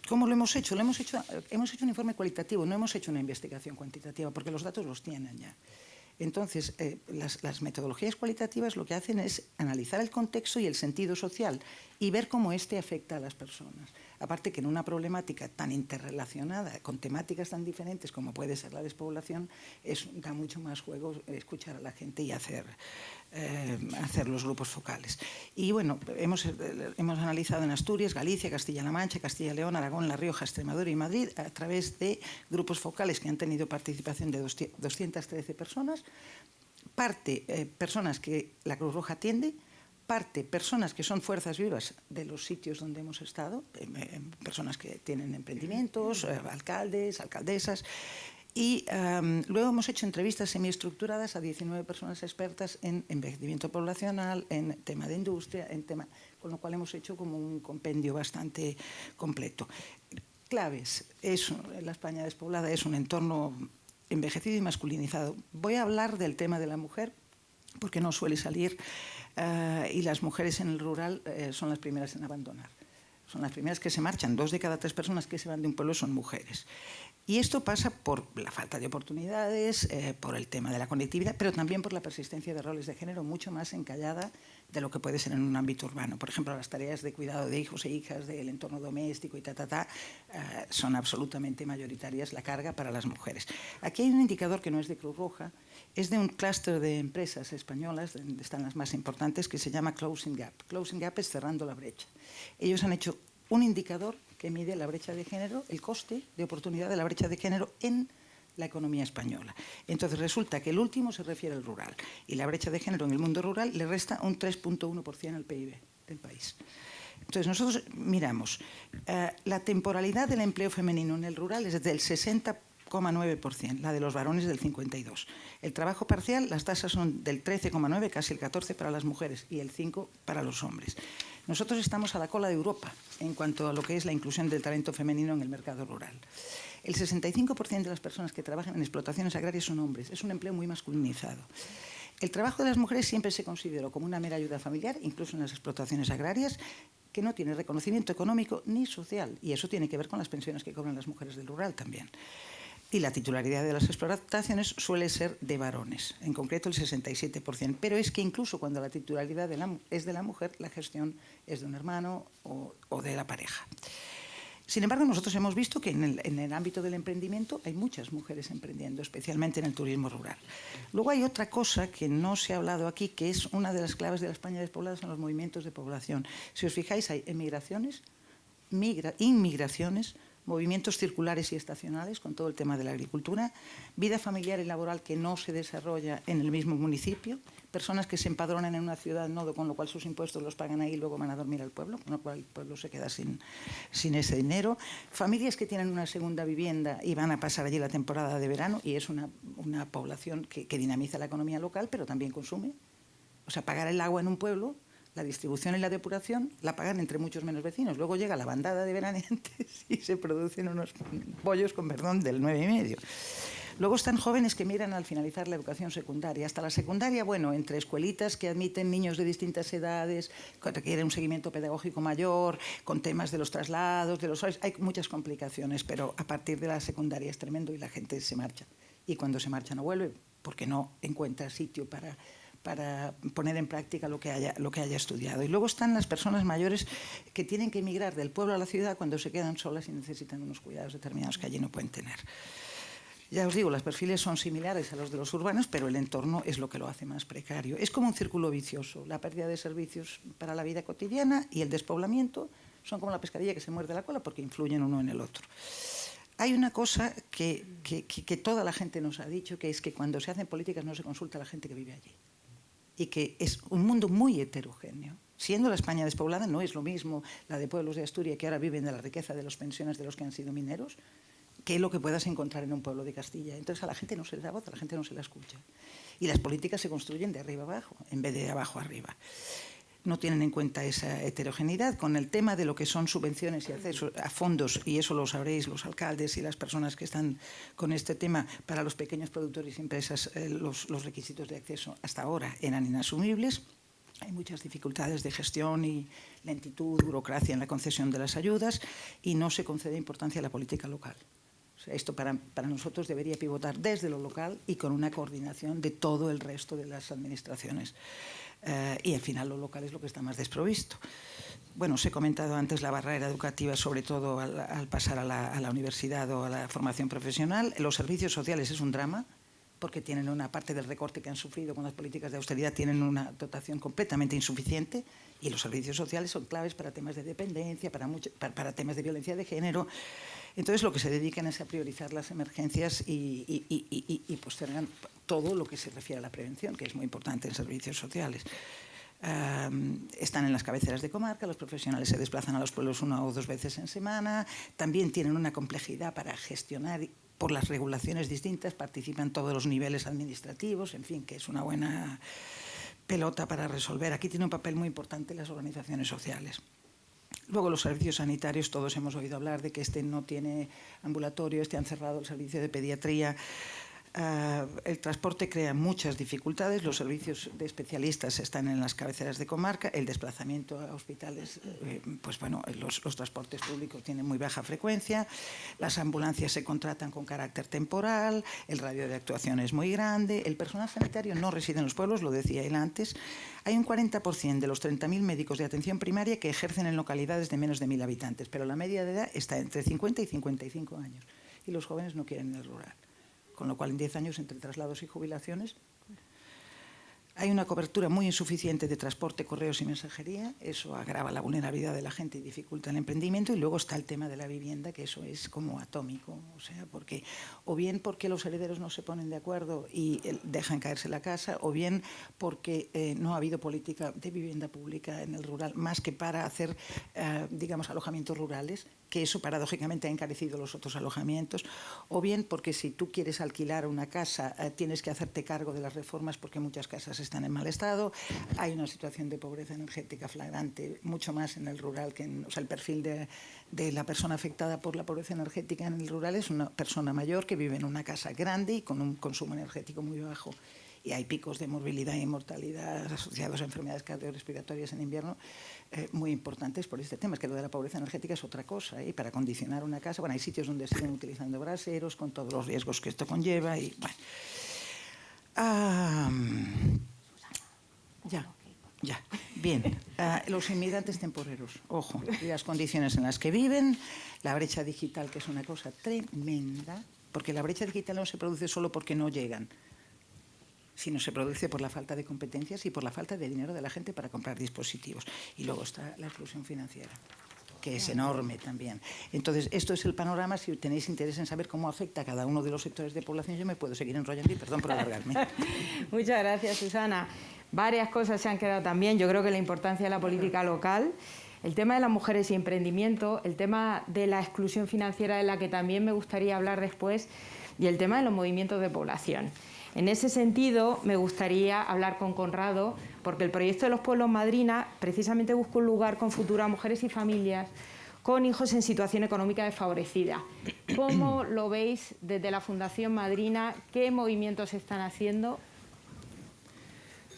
¿Cómo lo hemos hecho? Hemos hecho un informe cualitativo, no hemos hecho una investigación cuantitativa, porque los datos los tienen ya. Entonces, las metodologías cualitativas lo que hacen es analizar el contexto y el sentido social y ver cómo éste afecta a las personas. Aparte que en una problemática tan interrelacionada, con temáticas tan diferentes como puede ser la despoblación, da mucho más juego escuchar a la gente y hacer los grupos focales. Y bueno, hemos analizado en Asturias, Galicia, Castilla-La Mancha, Castilla-León, Aragón, La Rioja, Extremadura y Madrid a través de grupos focales que han tenido participación de 213 personas, personas que la Cruz Roja atiende, parte personas que son fuerzas vivas de los sitios donde hemos estado, personas que tienen emprendimientos, alcaldes, alcaldesas, y luego hemos hecho entrevistas semiestructuradas a 19 personas expertas en envejecimiento poblacional, en tema de industria, con lo cual hemos hecho como un compendio bastante completo. Claves. La España despoblada es un entorno envejecido y masculinizado. Voy a hablar del tema de la mujer, porque no suele salir, y las mujeres en el rural son las primeras en abandonar. Son las primeras que se marchan. 2 de cada 3 personas que se van de un pueblo son mujeres. Y esto pasa por la falta de oportunidades, por el tema de la conectividad, pero también por la persistencia de roles de género mucho más encallada de lo que puede ser en un ámbito urbano. Por ejemplo, las tareas de cuidado de hijos e hijas, del entorno doméstico y son absolutamente mayoritarias la carga para las mujeres. Aquí hay un indicador que no es de Cruz Roja, es de un clúster de empresas españolas, donde están las más importantes, que se llama Closing Gap. Closing Gap es cerrando la brecha. Ellos han hecho un indicador que mide la brecha de género, el coste de oportunidad de la brecha de género en la economía española. Entonces resulta que el último se refiere al rural y la brecha de género en el mundo rural le resta un 3,1% al PIB del país. Entonces nosotros miramos, la temporalidad del empleo femenino en el rural es del 60,9%, la de los varones del 52%. El trabajo parcial, las tasas son del 13,9%, casi el 14% para las mujeres y el 5% para los hombres. Nosotros estamos a la cola de Europa en cuanto a lo que es la inclusión del talento femenino en el mercado rural. El 65% de las personas que trabajan en explotaciones agrarias son hombres. Es un empleo muy masculinizado. El trabajo de las mujeres siempre se consideró como una mera ayuda familiar, incluso en las explotaciones agrarias, que no tiene reconocimiento económico ni social. Y eso tiene que ver con las pensiones que cobran las mujeres del rural también. Y la titularidad de las explotaciones suele ser de varones, en concreto el 67%. Pero es que incluso cuando la titularidad es de la mujer, la gestión es de un hermano o de la pareja. Sin embargo, nosotros hemos visto que en el ámbito del emprendimiento hay muchas mujeres emprendiendo, especialmente en el turismo rural. Luego hay otra cosa que no se ha hablado aquí, que es una de las claves de la España despoblada, son los movimientos de población. Si os fijáis, hay emigraciones, inmigraciones, movimientos circulares y estacionales con todo el tema de la agricultura, vida familiar y laboral que no se desarrolla en el mismo municipio, personas que se empadronan en una ciudad nodo, con lo cual sus impuestos los pagan ahí y luego van a dormir al pueblo, con lo cual el pueblo se queda sin ese dinero, familias que tienen una segunda vivienda y van a pasar allí la temporada de verano y es una población que dinamiza la economía local, pero también consume. O sea, pagar el agua en un pueblo, la distribución y la depuración la pagan entre muchos menos vecinos. Luego llega la bandada de veraneantes y se producen unos pollos con perdón del 9,5. Luego están jóvenes que migran al finalizar la educación secundaria. Hasta la secundaria, bueno, entre escuelitas que admiten niños de distintas edades, que requieren un seguimiento pedagógico mayor, con temas de los traslados, de los horarios, hay muchas complicaciones, pero a partir de la secundaria es tremendo y la gente se marcha. Y cuando se marcha no vuelve, porque no encuentra sitio para poner en práctica lo que haya estudiado. Y luego están las personas mayores que tienen que emigrar del pueblo a la ciudad cuando se quedan solas y necesitan unos cuidados determinados que allí no pueden tener. Ya os digo, los perfiles son similares a los de los urbanos, pero el entorno es lo que lo hace más precario. Es como un círculo vicioso. La pérdida de servicios para la vida cotidiana y el despoblamiento son como la pescadilla que se muerde la cola porque influyen uno en el otro. Hay una cosa que toda la gente nos ha dicho, que es que cuando se hacen políticas no se consulta a la gente que vive allí. Y que es un mundo muy heterogéneo. Siendo la España despoblada, no es lo mismo la de pueblos de Asturias que ahora viven de la riqueza de las pensiones de los que han sido mineros, que lo que puedas encontrar en un pueblo de Castilla. Entonces a la gente no se le da voz, a la gente no se la escucha. Y las políticas se construyen de arriba abajo, en vez de abajo arriba. No tienen en cuenta esa heterogeneidad. Con el tema de lo que son subvenciones y acceso a fondos, y eso lo sabréis los alcaldes y las personas que están con este tema, para los pequeños productores y empresas los requisitos de acceso hasta ahora eran inasumibles. Hay muchas dificultades de gestión y lentitud, burocracia en la concesión de las ayudas y no se concede importancia a la política local. O sea, esto para nosotros debería pivotar desde lo local y con una coordinación de todo el resto de las administraciones. Y al final lo local es lo que está más desprovisto. Bueno, os he comentado antes la barrera educativa, sobre todo al pasar a la universidad o a la formación profesional. Los servicios sociales es un drama, porque tienen una parte del recorte que han sufrido con las políticas de austeridad, tienen una dotación completamente insuficiente, y los servicios sociales son claves para temas de dependencia, para temas de violencia de género. Entonces lo que se dedican es a priorizar las emergencias y postergan todo lo que se refiere a la prevención, que es muy importante en servicios sociales. Están en las cabeceras de comarca, los profesionales se desplazan a los pueblos 1 o 2 veces en semana, también tienen una complejidad para gestionar por las regulaciones distintas, participan todos los niveles administrativos, en fin, que es una buena pelota para resolver. Aquí tiene un papel muy importante las organizaciones sociales. Luego los servicios sanitarios, todos hemos oído hablar de que este no tiene ambulatorio, han cerrado el servicio de pediatría. El transporte crea muchas dificultades, los servicios de especialistas están en las cabeceras de comarca, el desplazamiento a hospitales, pues bueno, los transportes públicos tienen muy baja frecuencia, las ambulancias se contratan con carácter temporal, el radio de actuación es muy grande, el personal sanitario no reside en los pueblos, lo decía él antes, hay un 40% de los 30.000 médicos de atención primaria que ejercen en localidades de menos de 1.000 habitantes, pero la media de edad está entre 50 y 55 años y los jóvenes no quieren el rural. Con lo cual en 10 años, entre traslados y jubilaciones, hay una cobertura muy insuficiente de transporte, correos y mensajería. Eso agrava la vulnerabilidad de la gente y dificulta el emprendimiento. Y luego está el tema de la vivienda, que eso es como atómico. O sea, porque, o bien porque los herederos no se ponen de acuerdo y dejan caerse la casa, o bien porque no ha habido política de vivienda pública en el rural, más que para hacer, digamos, alojamientos rurales, que eso paradójicamente ha encarecido los otros alojamientos, o bien porque si tú quieres alquilar una casa tienes que hacerte cargo de las reformas porque muchas casas están en mal estado, hay una situación de pobreza energética flagrante, mucho más en el rural que en, o sea, el perfil de la persona afectada por la pobreza energética en el rural es una persona mayor que vive en una casa grande y con un consumo energético muy bajo. Y hay picos de morbilidad y mortalidad asociados a enfermedades cardiorrespiratorias en invierno muy importantes por este tema. Es que lo de la pobreza energética es otra cosa. Y para condicionar una casa, bueno, hay sitios donde siguen utilizando braseros con todos los riesgos que esto conlleva. Y, bueno. Ya. Bien. Los inmigrantes temporeros, ojo, y las condiciones en las que viven, la brecha digital, que es una cosa tremenda, porque la brecha digital no se produce solo porque no llegan, sino se produce por la falta de competencias y por la falta de dinero de la gente para comprar dispositivos. Y luego está la exclusión financiera, que es enorme también. Entonces, esto es el panorama. Si tenéis interés en saber cómo afecta a cada uno de los sectores de población, yo me puedo seguir enrollando y perdón por alargarme. Muchas gracias, Susana. Varias cosas se han quedado también. Yo creo que la importancia de la política local, el tema de las mujeres y emprendimiento, el tema de la exclusión financiera, de la que también me gustaría hablar después, y el tema de los movimientos de población. En ese sentido, me gustaría hablar con Conrado, porque el proyecto de los pueblos Madrina precisamente busca un lugar con futuro a mujeres y familias con hijos en situación económica desfavorecida. ¿Cómo lo veis desde la Fundación Madrina? ¿Qué movimientos están haciendo?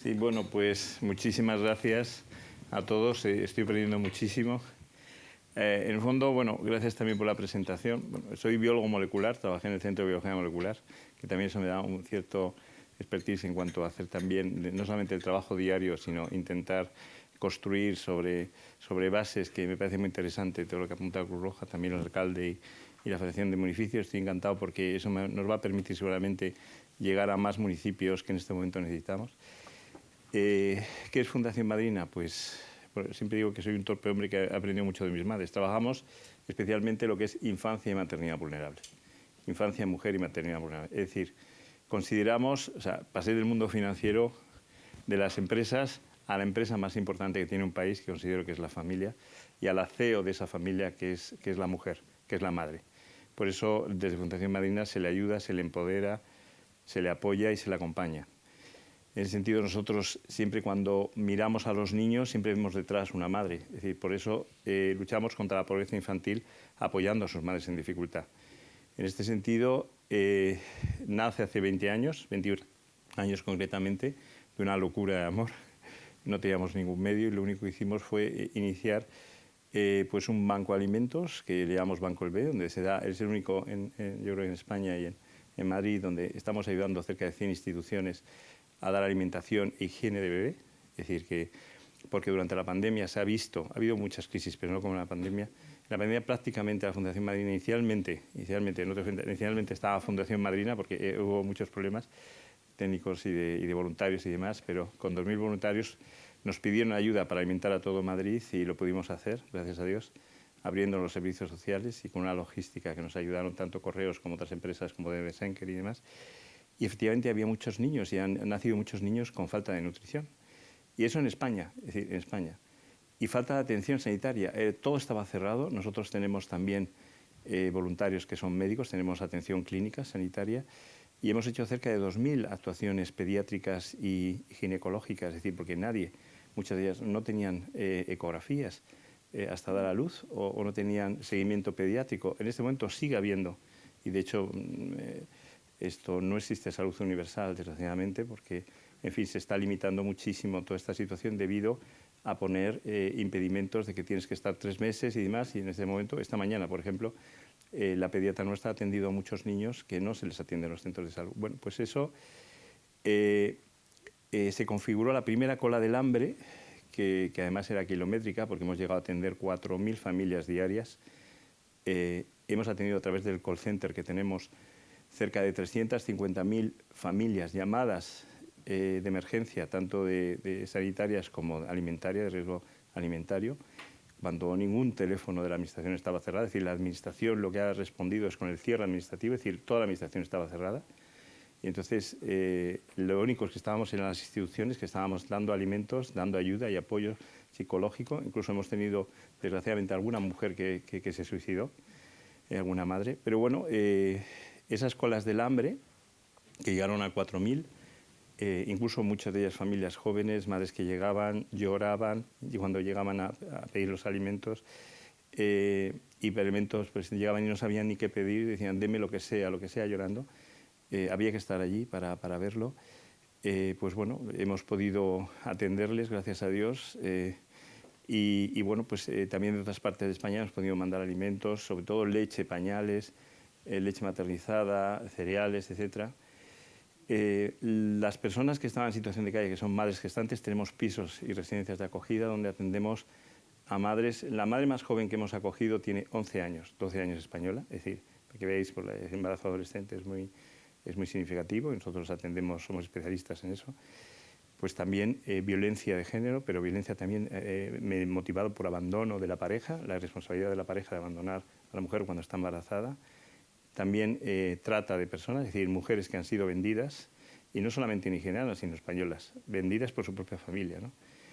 Sí, bueno, pues muchísimas gracias a todos. Estoy aprendiendo muchísimo. En el fondo, bueno, gracias también por la presentación. Bueno, soy biólogo molecular, trabajé en el Centro de Biología Molecular, que también eso me da un cierto expertise en cuanto a hacer también, no solamente el trabajo diario, sino intentar construir sobre bases, que me parece muy interesante todo lo que apunta Cruz Roja, también el alcalde y la Federación de Municipios. Estoy encantado porque eso nos va a permitir seguramente llegar a más municipios que en este momento necesitamos. ¿Qué es Fundación Madrina? Pues siempre digo que soy un torpe hombre que ha aprendido mucho de mis madres. Trabajamos especialmente lo que es infancia y maternidad vulnerable. Infancia, mujer y maternidad vulnerable. Es decir, consideramos, o sea, pasé del mundo financiero de las empresas a la empresa más importante que tiene un país, que considero que es la familia, y a la CEO de esa familia, que es la mujer, que es la madre. Por eso, desde Fundación Madrina se le ayuda, se le empodera, se le apoya y se le acompaña. En ese sentido, nosotros siempre cuando miramos a los niños, siempre vemos detrás una madre. Es decir, por eso luchamos contra la pobreza infantil apoyando a sus madres en dificultad. En este sentido, nace hace 20 años, 21 años concretamente, de una locura de amor. No teníamos ningún medio y lo único que hicimos fue iniciar pues un banco de alimentos que le llamamos Banco El B, donde se da, es el único, yo creo que en España y en Madrid, donde estamos ayudando a cerca de 100 instituciones a dar alimentación e higiene de bebé. Es decir, que porque durante la pandemia se ha visto, ha habido muchas crisis, pero no como en la pandemia. En la pandemia prácticamente la Fundación Madrina inicialmente estaba Fundación Madrina porque hubo muchos problemas técnicos y de voluntarios y demás, pero con 2.000 voluntarios nos pidieron ayuda para alimentar a todo Madrid y lo pudimos hacer, gracias a Dios, abriendo los servicios sociales y con una logística que nos ayudaron tanto Correos como otras empresas como de Senker y demás. Y efectivamente había muchos niños y han nacido muchos niños con falta de nutrición. Y eso en España, es decir, en España. Y falta de atención sanitaria. Todo estaba cerrado. Nosotros tenemos también voluntarios que son médicos, tenemos atención clínica, sanitaria, y hemos hecho cerca de 2.000 actuaciones pediátricas y ginecológicas, es decir, porque muchas de ellas no tenían ecografías hasta dar a luz o no tenían seguimiento pediátrico. En este momento sigue habiendo, y de hecho esto no existe salud universal, desgraciadamente, porque en fin, se está limitando muchísimo toda esta situación debido a poner impedimentos de que tienes que estar 3 meses y demás, y en este momento, esta mañana, por ejemplo, la pediatra nuestra ha atendido a muchos niños que no se les atiende en los centros de salud. Bueno, pues eso se configuró la primera cola del hambre, que además era kilométrica, porque hemos llegado a atender 4.000 familias diarias. Hemos atendido a través del call center que tenemos cerca de 350.000 familias llamadas de emergencia, tanto de sanitarias como alimentarias, de riesgo alimentario, cuando ningún teléfono de la Administración estaba cerrado. Es decir, la Administración lo que ha respondido es con el cierre administrativo, es decir, toda la Administración estaba cerrada. Y entonces, lo único es que estábamos en las instituciones, que estábamos dando alimentos, dando ayuda y apoyo psicológico. Incluso hemos tenido, desgraciadamente, alguna mujer que se suicidó, alguna madre. Pero bueno, esas colas del hambre, que llegaron a 4.000, incluso muchas de ellas familias jóvenes, madres que llegaban, lloraban, y cuando llegaban a pedir los alimentos, hiperalimentos, pues llegaban y no sabían ni qué pedir, decían, deme lo que sea, llorando. Había que estar allí para verlo. Pues bueno, hemos podido atenderles, gracias a Dios, y bueno, pues también de otras partes de España hemos podido mandar alimentos, sobre todo leche, pañales, leche maternizada, cereales, etcétera. Las personas que estaban en situación de calle, que son madres gestantes, tenemos pisos y residencias de acogida donde atendemos a madres. La madre más joven que hemos acogido tiene 11 años, 12 años española, es decir, para que veáis, por el embarazo adolescente es muy significativo y nosotros atendemos, somos especialistas en eso. Pues también violencia de género, pero violencia también motivado por abandono de la pareja, la responsabilidad de la pareja de abandonar a la mujer cuando está embarazada. También trata de personas, es decir, mujeres que han sido vendidas, y no solamente nigerianas, sino españolas, vendidas por su propia familia, ¿no?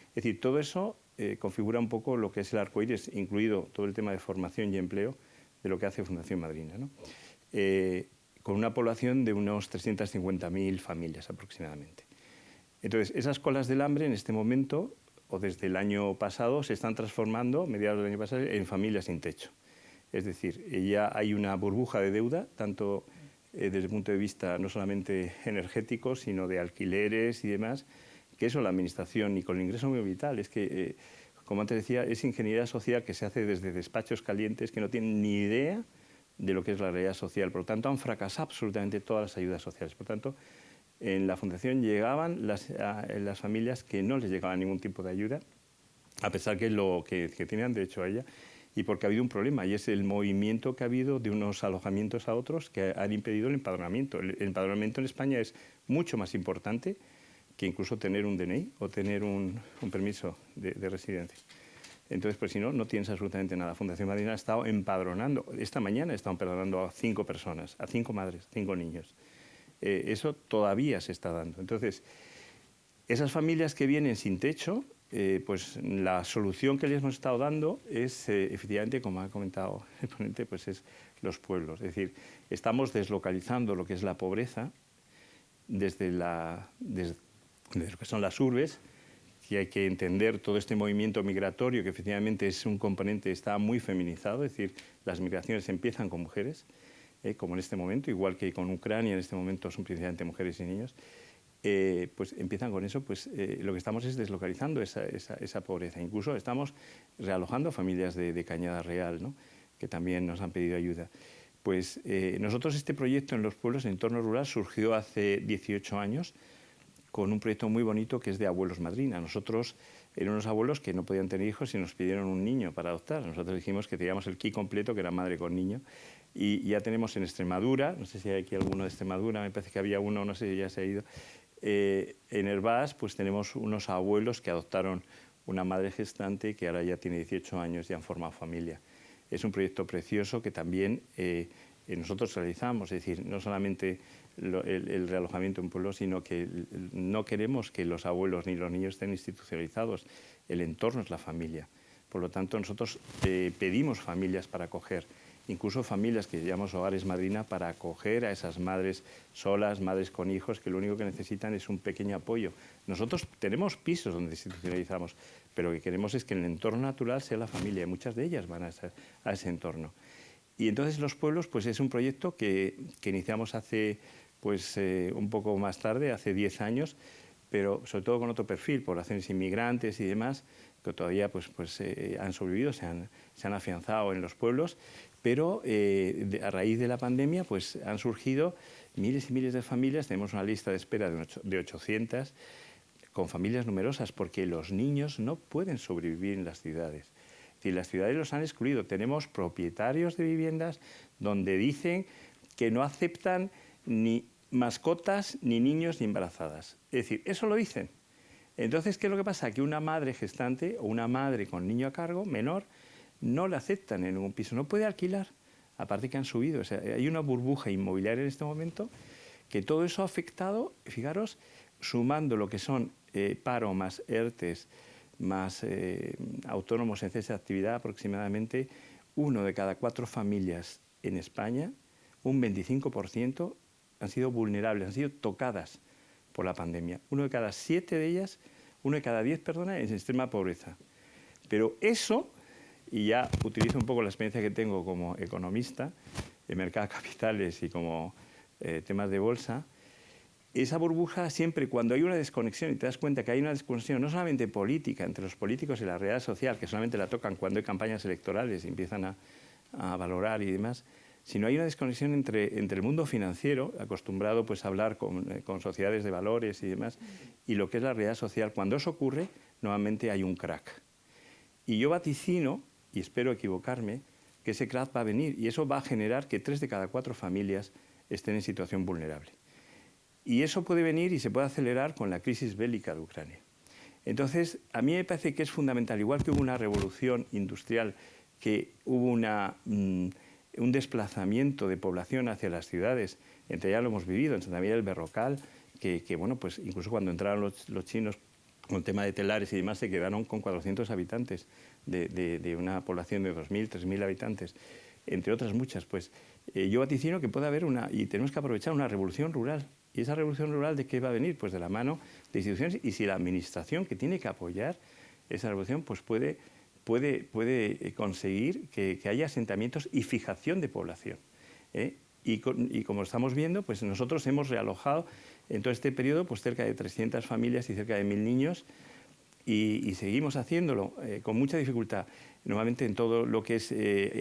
Es decir, todo eso configura un poco lo que es el arcoíris, incluido todo el tema de formación y empleo de lo que hace Fundación Madrina, ¿no? Con una población de unos 350.000 familias aproximadamente. Entonces, esas colas del hambre en este momento, o desde el año pasado, se están transformando, mediados del año pasado, en familias sin techo. Es decir, ya hay una burbuja de deuda, tanto desde el punto de vista no solamente energético, sino de alquileres y demás, que eso la Administración, y con el ingreso muy vital, es que, como antes decía, es ingeniería social que se hace desde despachos calientes que no tienen ni idea de lo que es la realidad social. Por lo tanto, han fracasado absolutamente todas las ayudas sociales. Por lo tanto, en la Fundación llegaban las familias que no les llegaba ningún tipo de ayuda, a pesar que tenían derecho a ella, y porque ha habido un problema, y es el movimiento que ha habido de unos alojamientos a otros que han impedido el empadronamiento. El empadronamiento en España es mucho más importante que incluso tener un DNI o tener un permiso de residencia. Entonces, pues si no, no tienes absolutamente nada. Fundación Madrina ha estado empadronando, esta mañana ha estado empadronando a 5 personas, a 5 madres, 5 niños. Eso todavía se está dando. Entonces, esas familias que vienen sin techo, pues la solución que les hemos estado dando es, efectivamente, como ha comentado el ponente, pues es los pueblos. Es decir, estamos deslocalizando lo que es la pobreza desde lo que son las urbes, y hay que entender todo este movimiento migratorio, que efectivamente es un componente, está muy feminizado, es decir, las migraciones empiezan con mujeres, como en este momento, igual que con Ucrania en este momento son principalmente mujeres y niños. Pues empiezan con eso, pues lo que estamos es deslocalizando esa pobreza. Incluso estamos realojando familias de Cañada Real, ¿no?, que también nos han pedido ayuda. Pues nosotros este proyecto en los pueblos, en entorno rural, surgió hace 18 años con un proyecto muy bonito que es de Abuelos Madrina. Nosotros eran unos abuelos que no podían tener hijos y nos pidieron un niño para adoptar. Nosotros dijimos que teníamos el kit completo, que era madre con niño, y ya tenemos en Extremadura, no sé si hay aquí alguno de Extremadura, me parece que había uno, no sé si ya se ha ido. En Hervás, pues tenemos unos abuelos que adoptaron una madre gestante que ahora ya tiene 18 años y han formado familia. Es un proyecto precioso que también nosotros realizamos, es decir, no solamente el realojamiento en pueblos, sino que no queremos que los abuelos ni los niños estén institucionalizados. El entorno es la familia. Por lo tanto, nosotros pedimos familias para acoger, incluso familias que llamamos hogares madrina, para acoger a esas madres solas, madres con hijos, que lo único que necesitan es un pequeño apoyo. Nosotros tenemos pisos donde institucionalizamos, pero lo que queremos es que el entorno natural sea la familia, y muchas de ellas van a ese entorno. Y entonces los pueblos, pues es un proyecto que iniciamos hace, pues un poco más tarde, hace 10 años, pero sobre todo con otro perfil, poblaciones inmigrantes y demás, que todavía han sobrevivido, se han afianzado en los pueblos, pero a raíz de la pandemia pues han surgido miles y miles de familias. Tenemos una lista de espera de 800, con familias numerosas, porque los niños no pueden sobrevivir en las ciudades. Es decir, las ciudades los han excluido. Tenemos propietarios de viviendas donde dicen que no aceptan ni mascotas, ni niños, ni embarazadas. Es decir, eso lo dicen. Entonces, ¿qué es lo que pasa? Que una madre gestante o una madre con niño a cargo, menor, no la aceptan en ningún piso, no puede alquilar, aparte que han subido. O sea, hay una burbuja inmobiliaria en este momento, que todo eso ha afectado, fijaros, sumando lo que son paro más ERTES, más autónomos en cese de actividad, aproximadamente 1 de cada 4 familias en España, un 25%, han sido vulnerables, han sido tocadas por la pandemia. 1 de cada 7 de ellas, 1 de cada 10, perdona, en extrema pobreza. Pero eso, y ya utilizo un poco la experiencia que tengo como economista de mercado de capitales y como temas de bolsa, esa burbuja siempre, cuando hay una desconexión y te das cuenta que hay una desconexión no solamente política entre los políticos y la realidad social, que solamente la tocan cuando hay campañas electorales y empiezan a valorar y demás, sino hay una desconexión entre el mundo financiero, acostumbrado pues, a hablar con sociedades de valores y demás, y lo que es la realidad social. Cuando eso ocurre, nuevamente hay un crack. Y yo vaticino, y espero equivocarme, que ese crack va a venir, y eso va a generar que 3 de cada 4 familias estén en situación vulnerable. Y eso puede venir y se puede acelerar con la crisis bélica de Ucrania. Entonces, a mí me parece que es fundamental, igual que hubo una revolución industrial, que hubo un desplazamiento de población hacia las ciudades, entre ya lo hemos vivido en Santa María del Berrocal, que bueno, pues incluso cuando entraron los chinos con el tema de telares y demás, se quedaron con 400 habitantes de una población de 2.000, 3.000 habitantes, entre otras muchas. Pues yo vaticino que puede haber y tenemos que aprovechar una revolución rural. ¿Y esa revolución rural de qué va a venir? Pues de la mano de instituciones, y si la administración, que tiene que apoyar esa revolución, pues puede conseguir que haya asentamientos y fijación de población. Y como estamos viendo, pues nosotros hemos realojado en todo este periodo pues cerca de 300 familias y cerca de 1.000 niños, y seguimos haciéndolo con mucha dificultad. Nuevamente en todo lo que es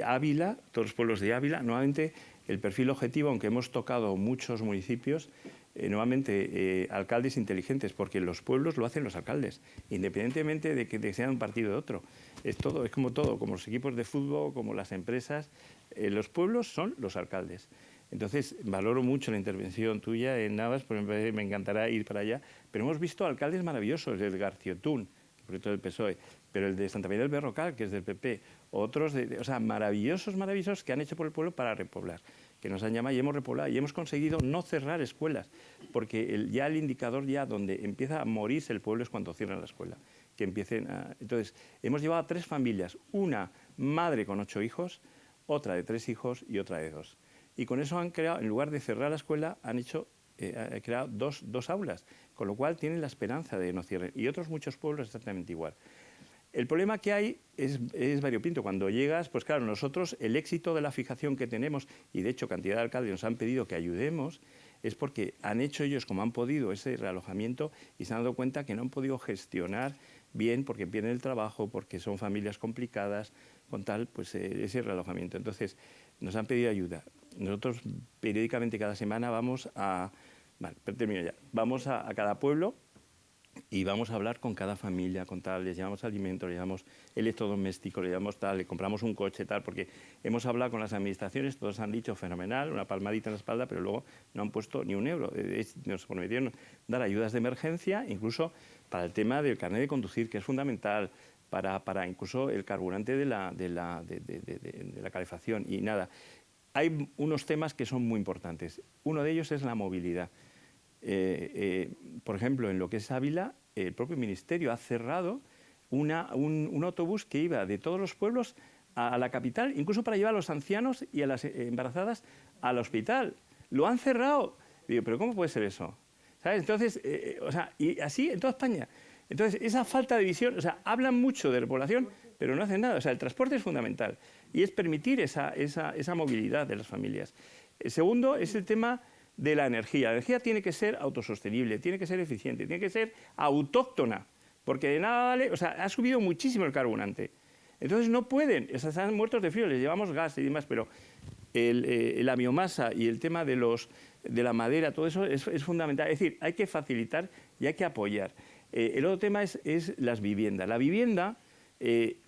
Ávila, todos los pueblos de Ávila, nuevamente el perfil objetivo, aunque hemos tocado muchos municipios, nuevamente alcaldes inteligentes, porque los pueblos lo hacen los alcaldes, independientemente de que sean un partido o otro. Es como todo, como los equipos de fútbol, como las empresas, los pueblos son los alcaldes. Entonces, valoro mucho la intervención tuya en Navas, porque me encantará ir para allá, pero hemos visto alcaldes maravillosos, el de Garciotún, por todo el PSOE, pero el de Santa María del Berrocal, que es del PP, otros, o sea, maravillosos que han hecho por el pueblo para repoblar, que nos han llamado y hemos repoblado, y hemos conseguido no cerrar escuelas, porque ya el indicador ya donde empieza a morirse el pueblo es cuando cierran la escuela. Entonces, hemos llevado a 3 familias, una madre con 8 hijos, otra de 3 hijos y otra de 2. Y con eso han creado, en lugar de cerrar la escuela, han creado dos aulas, con lo cual tienen la esperanza de no cierre. Y otros muchos pueblos exactamente igual. El problema que hay es variopinto. Cuando llegas, pues claro, nosotros el éxito de la fijación que tenemos, y de hecho cantidad de alcaldes nos han pedido que ayudemos, es porque han hecho ellos como han podido ese realojamiento y se han dado cuenta que no han podido gestionar bien porque pierden el trabajo, porque son familias complicadas, con tal, pues ese realojamiento. Entonces, nos han pedido ayuda. Nosotros periódicamente cada semana vamos a cada pueblo y vamos a hablar con cada familia, con tal, les llevamos alimentos, les llevamos electrodomésticos, les llevamos tal, le compramos un coche, tal, porque hemos hablado con las administraciones, todos han dicho fenomenal, una palmadita en la espalda, pero luego no han puesto ni un euro. Nos prometieron dar ayudas de emergencia, incluso para el tema del carnet de conducir, que es fundamental, para incluso el carburante de la calefacción, y nada. hay unos temas que son muy importantes. Uno de ellos es la movilidad. Por ejemplo, en lo que es Ávila, el propio Ministerio ha cerrado un autobús que iba de todos los pueblos a la capital, incluso para llevar a los ancianos y a las embarazadas al hospital. Lo han cerrado. Digo, ¿pero cómo puede ser eso? ¿Sabes? Entonces, y así en toda España. Entonces, esa falta de visión, hablan mucho de repoblación, pero no hacen nada. El transporte es fundamental y es permitir esa movilidad de las familias. El segundo es el tema de la energía. La energía tiene que ser autosostenible, tiene que ser eficiente, tiene que ser autóctona, porque de nada vale, ha subido muchísimo el carburante. Entonces no pueden, están muertos de frío, les llevamos gas y demás, pero la biomasa y el tema de la madera, todo eso es fundamental. Es decir, hay que facilitar y hay que apoyar. El otro tema es las viviendas. La vivienda,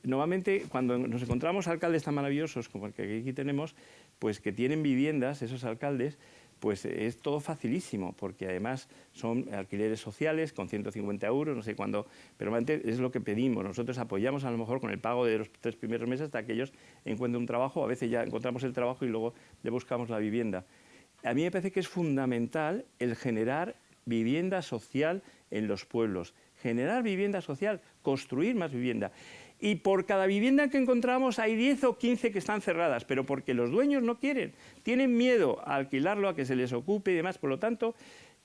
normalmente cuando nos encontramos alcaldes tan maravillosos como el que aquí tenemos, pues que tienen viviendas, esos alcaldes, pues es todo facilísimo, porque además son alquileres sociales con 150 euros, no sé cuándo, pero realmente es lo que pedimos. Nosotros apoyamos a lo mejor con el pago de los 3 primeros meses hasta que ellos encuentren un trabajo, a veces ya encontramos el trabajo y luego le buscamos la vivienda. A mí me parece que es fundamental el generar vivienda social en los pueblos, generar vivienda social, construir más vivienda. Y por cada vivienda que encontramos hay 10 o 15 que están cerradas, pero porque los dueños no quieren, tienen miedo a alquilarlo, a que se les ocupe y demás. Por lo tanto,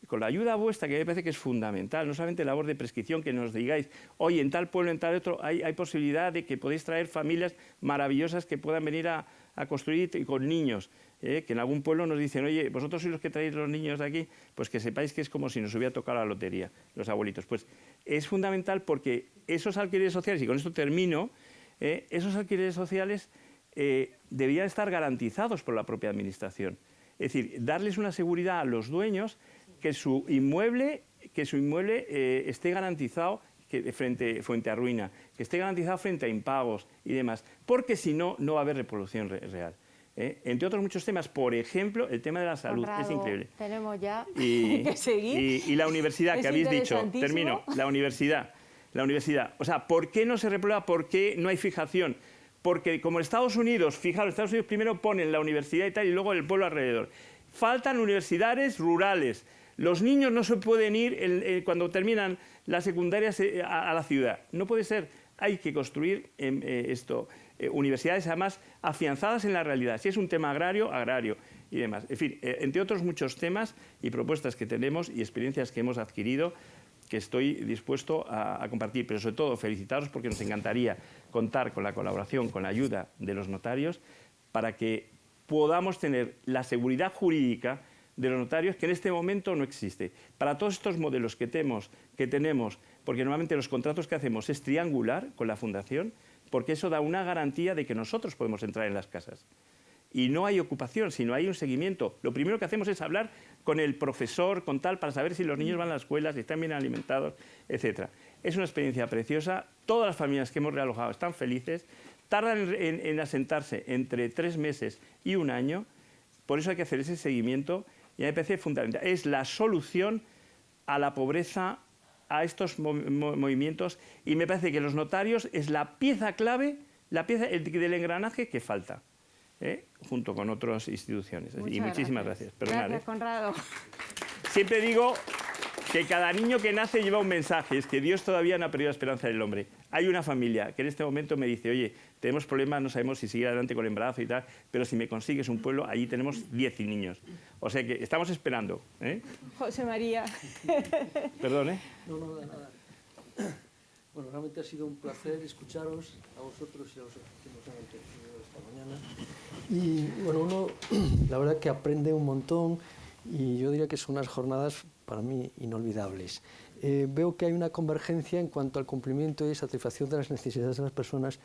con la ayuda vuestra, que me parece que es fundamental, no solamente labor de prescripción, que nos digáis, oye, en tal pueblo, en tal otro, hay posibilidad de que podéis traer familias maravillosas que puedan venir a construir con niños. Que en algún pueblo nos dicen, oye, vosotros sois los que traéis los niños de aquí, pues que sepáis que es como si nos hubiera tocado la lotería, los abuelitos. Pues es fundamental porque esos alquileres sociales, y con esto termino, esos alquileres sociales deberían estar garantizados por la propia administración. Es decir, darles una seguridad a los dueños que su inmueble esté garantizado frente a ruina, que esté garantizado frente a impagos y demás, porque si no, no va a haber repoblación real. Entre otros muchos temas, por ejemplo, el tema de la salud. Conrado, es increíble. Tenemos ya que seguir. Y la universidad, que habéis dicho, termino, la universidad. O sea, ¿por qué no se reprueba? ¿Por qué no hay fijación? Porque como Estados Unidos, fijaros, Estados Unidos primero ponen la universidad y tal, y luego el pueblo alrededor. Faltan universidades rurales. Los niños no se pueden ir cuando terminan las secundarias a la ciudad. No puede ser. Hay que construir universidades además afianzadas en la realidad. Si es un tema agrario, agrario y demás. En fin, entre otros muchos temas y propuestas que tenemos y experiencias que hemos adquirido que estoy dispuesto a compartir, pero sobre todo felicitaros porque nos encantaría contar con la colaboración, con la ayuda de los notarios para que podamos tener la seguridad jurídica de los notarios que en este momento no existe. Para todos estos modelos que tenemos, porque normalmente los contratos que hacemos es triangular con la fundación, porque eso da una garantía de que nosotros podemos entrar en las casas. Y no hay ocupación, sino hay un seguimiento. Lo primero que hacemos es hablar con el profesor, con tal, para saber si los niños van a la escuela, si están bien alimentados, etc. Es una experiencia preciosa. Todas las familias que hemos realojado están felices. Tardan en asentarse entre 3 meses y 1 año. Por eso hay que hacer ese seguimiento. Y a mí me parece fundamental. Es la solución a la pobreza, a estos movimientos. Y me parece que los notarios es la pieza clave, la pieza del engranaje que falta. Junto con otras instituciones. Muchísimas gracias. Perdonad, Gracias, Conrado. Siempre digo que cada niño que nace lleva un mensaje, es que Dios todavía no ha perdido la esperanza del hombre. Hay una familia que en este momento me dice, oye, tenemos problemas, no sabemos si seguir adelante con el embarazo y tal, pero si me consigues un pueblo, allí tenemos 10 niños. O sea que estamos esperando. José María. Perdón, No, de nada. Bueno, realmente ha sido un placer escucharos a vosotros y a los que nos han intervenido esta mañana. Y bueno, uno la verdad que aprende un montón y yo diría que son unas jornadas para mí inolvidables. Veo que hay una convergencia en cuanto al cumplimiento y satisfacción de las necesidades de las personas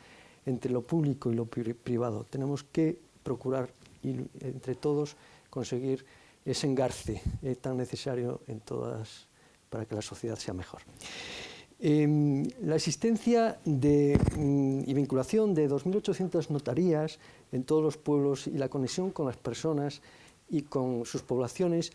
entre lo público y lo privado. Tenemos que procurar entre todos conseguir ese engarce tan necesario para que la sociedad sea mejor. La existencia y vinculación de 2.800 notarías en todos los pueblos y la conexión con las personas y con sus poblaciones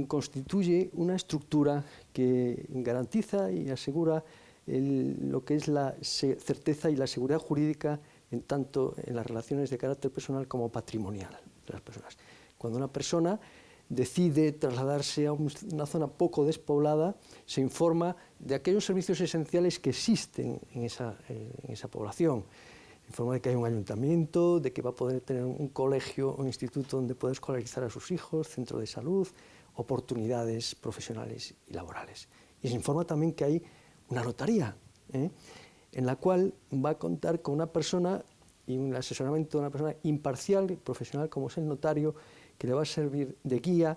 constituye una estructura que garantiza y asegura lo que es la certeza y la seguridad jurídica tanto en las relaciones de carácter personal como patrimonial de las personas. Cuando una persona decide trasladarse a una zona poco despoblada, se informa de aquellos servicios esenciales que existen en esa población. Informa de que hay un ayuntamiento, de que va a poder tener un colegio o instituto donde pueda escolarizar a sus hijos, centro de salud, oportunidades profesionales y laborales. Y se informa también que hay una notaría, en la cual va a contar con una persona y un asesoramiento de una persona imparcial y profesional como es el notario, que le va a servir de guía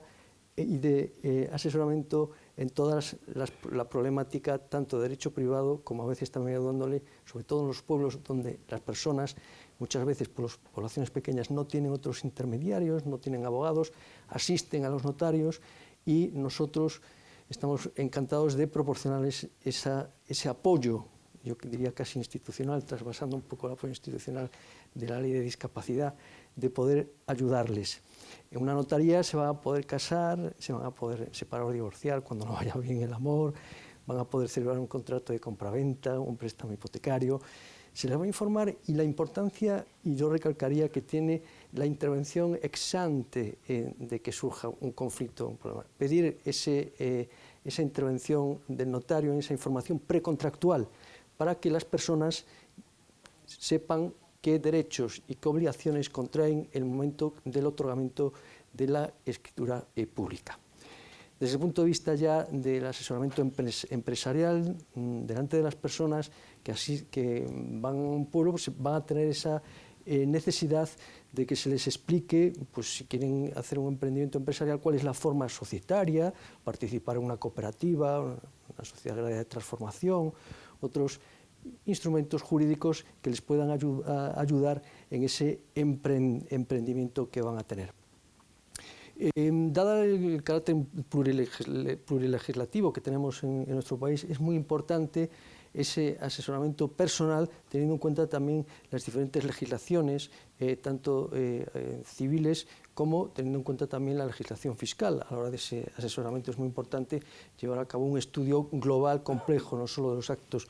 y de asesoramiento en toda la problemática, tanto de derecho privado como a veces también ayudándole, sobre todo en los pueblos donde las personas, muchas veces por las poblaciones pequeñas, no tienen otros intermediarios, no tienen abogados, asisten a los notarios y nosotros estamos encantados de proporcionarles ese apoyo, yo diría casi institucional, trasvasando un poco el apoyo institucional de la ley de discapacidad, de poder ayudarles. En una notaría se van a poder casar, se van a poder separar o divorciar cuando no vaya bien el amor, van a poder celebrar un contrato de compraventa, un préstamo hipotecario. Se les va a informar y la importancia, y yo recalcaría que tiene la intervención ex ante de que surja un conflicto, un problema. Pedir esa intervención del notario, esa información precontractual, para que las personas sepan qué derechos y qué obligaciones contraen en el momento del otorgamiento de la escritura pública. Desde el punto de vista ya del asesoramiento empresarial, delante de las personas que van a un pueblo, pues van a tener esa necesidad de que se les explique, pues si quieren hacer un emprendimiento empresarial, cuál es la forma societaria, participar en una cooperativa, una sociedad agraria de transformación, otros instrumentos jurídicos que les puedan ayudar en ese emprendimiento que van a tener. Dado el carácter plurilegislativo que tenemos en nuestro país, es muy importante ese asesoramiento personal, teniendo en cuenta también las diferentes legislaciones, tanto civiles como teniendo en cuenta también la legislación fiscal. A la hora de ese asesoramiento es muy importante llevar a cabo un estudio global, complejo, no solo de los actos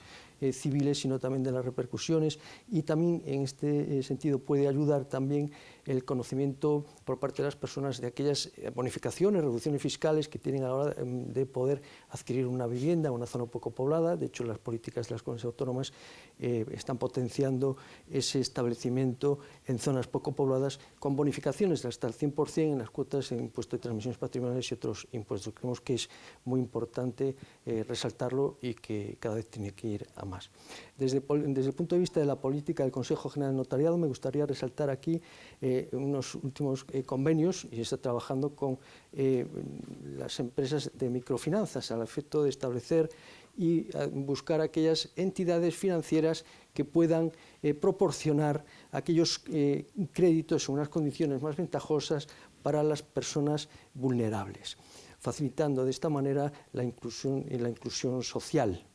civiles, sino también de las repercusiones, y también en este sentido puede ayudar también el conocimiento por parte de las personas de aquellas bonificaciones, reducciones fiscales que tienen a la hora de poder adquirir una vivienda en una zona poco poblada. De hecho, las políticas de las comunidades autónomas están potenciando ese establecimiento en zonas poco pobladas con bonificaciones de hasta el 100% en las cuotas en impuesto de transmisiones patrimoniales y otros impuestos. Creemos que es muy importante resaltarlo y que cada vez tiene que ir a más. Desde el punto de vista de la política del Consejo General de Notariado, me gustaría resaltar aquí unos últimos convenios, y se está trabajando con las empresas de microfinanzas al efecto de establecer y buscar aquellas entidades financieras que puedan proporcionar aquellos créditos en unas condiciones más ventajosas para las personas vulnerables, facilitando de esta manera la inclusión social.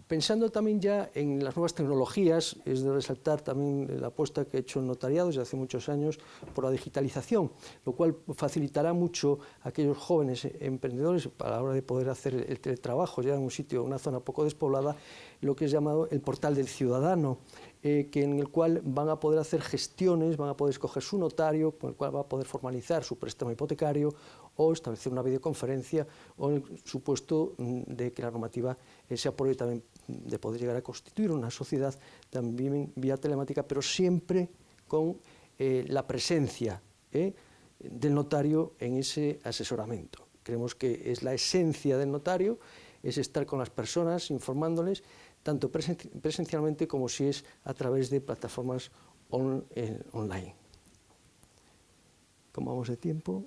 Pensando también ya en las nuevas tecnologías, es de resaltar también la apuesta que ha hecho el notariado desde hace muchos años por la digitalización, lo cual facilitará mucho a aquellos jóvenes emprendedores a la hora de poder hacer el teletrabajo ya en un sitio, una zona poco despoblada, lo que es llamado el portal del ciudadano, en el cual van a poder hacer gestiones, van a poder escoger su notario, con el cual va a poder formalizar su préstamo hipotecario o establecer una videoconferencia, o en el supuesto de que la normativa se apruebe también de poder llegar a constituir una sociedad también vía telemática, pero siempre con la presencia del notario en ese asesoramiento. Creemos que es la esencia del notario, es estar con las personas informándoles, tanto presencialmente como si es a través de plataformas online. ¿Cómo vamos de tiempo?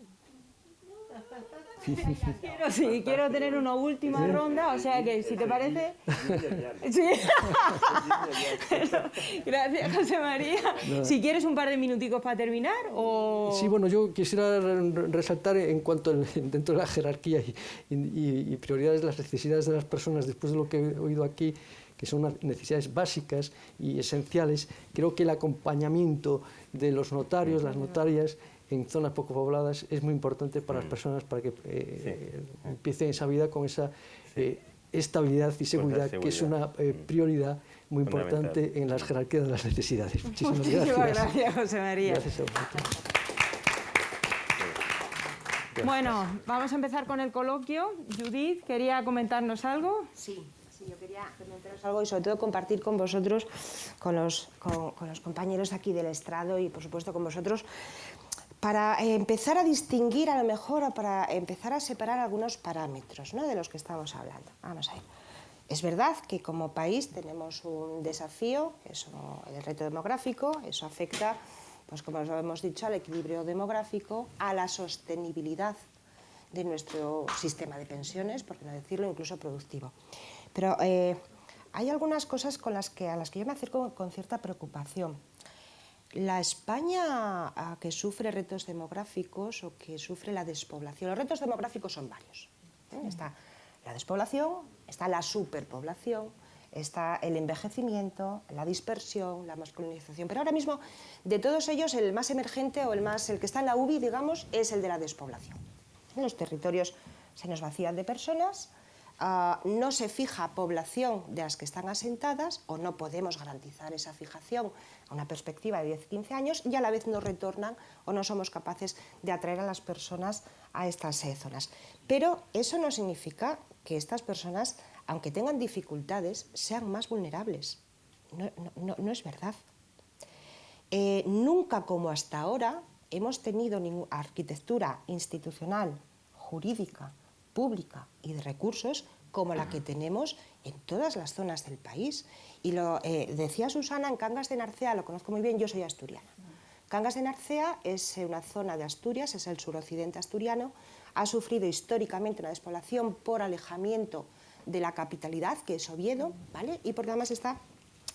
Quiero tener una última ronda, o sea que si te parece... Sí. Gracias, José María. No. Si quieres un par de minuticos para terminar o... Sí, bueno, yo quisiera resaltar en cuanto dentro de la jerarquía y prioridades de las necesidades de las personas, después de lo que he oído aquí, que son unas necesidades básicas y esenciales. Creo que el acompañamiento de los notarios, las notarias, en zonas poco pobladas es muy importante para las personas para que empiecen esa vida con esa estabilidad y seguridad, que es una prioridad muy Fundamental. importante en las jerarquías de las necesidades. Muchísimas gracias. Gracias, José María. Gracias a vosotros. Bueno, vamos a empezar con el coloquio. Judith, ¿quería comentarnos algo? Sí, yo quería comentaros algo y sobre todo compartir con vosotros, con los compañeros aquí del estrado y por supuesto con vosotros, para empezar a distinguir a lo mejor o para empezar a separar algunos parámetros, ¿no?, de los que estamos hablando. Vamos a ver. Es verdad que como país tenemos un desafío, que es el reto demográfico, eso afecta, pues como os hemos dicho, al equilibrio demográfico, a la sostenibilidad de nuestro sistema de pensiones, por qué no decirlo, incluso productivo. Pero hay algunas cosas a las que yo me acerco con cierta preocupación. La España que sufre retos demográficos o que sufre la despoblación, los retos demográficos son varios. Está la despoblación, está la superpoblación, está el envejecimiento, la dispersión, la masculinización. Pero ahora mismo, de todos ellos, el más emergente o el que está en la UBI, digamos, es el de la despoblación. En los territorios se nos vacían de personas, no se fija población de las que están asentadas o no podemos garantizar esa fijación a una perspectiva de 10-15 años y a la vez no retornan o no somos capaces de atraer a las personas a estas zonas. Pero eso no significa que estas personas, aunque tengan dificultades, sean más vulnerables. No es verdad. Nunca como hasta ahora hemos tenido arquitectura institucional, jurídica, pública y de recursos como la que tenemos en todas las zonas del país. Y lo decía Susana, en Cangas de Narcea, lo conozco muy bien, yo soy asturiana. Cangas de Narcea es una zona de Asturias, es el suroccidente asturiano, ha sufrido históricamente una despoblación por alejamiento de la capitalidad, que es Oviedo, ¿vale? Y porque además está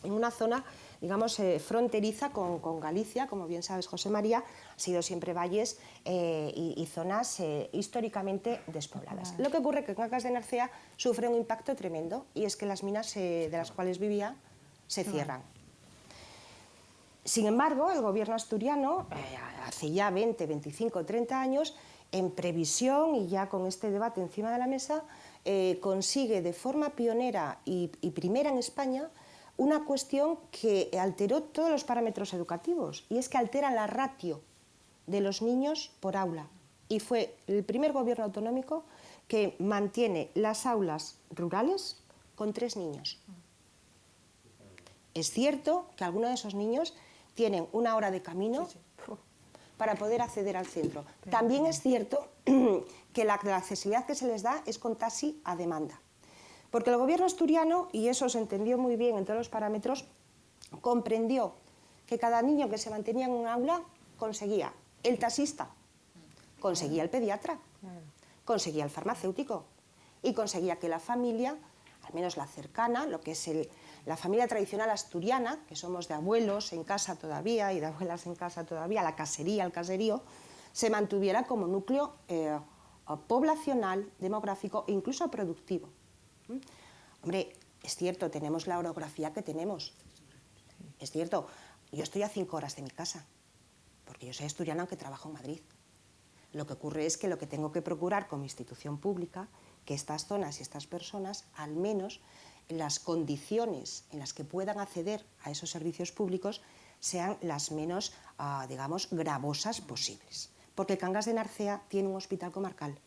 en una zona, digamos, fronteriza con Galicia, como bien sabes, José María, ha sido siempre valles y zonas históricamente despobladas. Lo que ocurre es que Cangas de Narcea sufre un impacto tremendo y es que las minas de las cuales vivía se cierran. Sin embargo, el gobierno asturiano, hace ya 20, 25, 30 años, en previsión y ya con este debate encima de la mesa, consigue de forma pionera y primera en España una cuestión que alteró todos los parámetros educativos, y es que altera la ratio de los niños por aula. Y fue el primer gobierno autonómico que mantiene las aulas rurales con 3 niños. Es cierto que algunos de esos niños tienen 1 hora de camino para poder acceder al centro. También es cierto que la accesibilidad que se les da es con taxi a demanda. Porque el gobierno asturiano, y eso se entendió muy bien en todos los parámetros, comprendió que cada niño que se mantenía en un aula conseguía el taxista, conseguía el pediatra, conseguía el farmacéutico y conseguía que la familia, al menos la cercana, lo que es la familia tradicional asturiana, que somos de abuelos en casa todavía y de abuelas en casa todavía, la casería, el caserío, se mantuviera como núcleo poblacional, demográfico e incluso productivo. Hombre, es cierto, tenemos la orografía que tenemos. Es cierto, yo estoy a 5 horas de mi casa, porque yo soy asturiana aunque trabajo en Madrid. Lo que ocurre es que lo que tengo que procurar como institución pública, que estas zonas y estas personas, al menos las condiciones en las que puedan acceder a esos servicios públicos, sean las menos, digamos, gravosas posibles. Porque Cangas de Narcea tiene un hospital comarcal.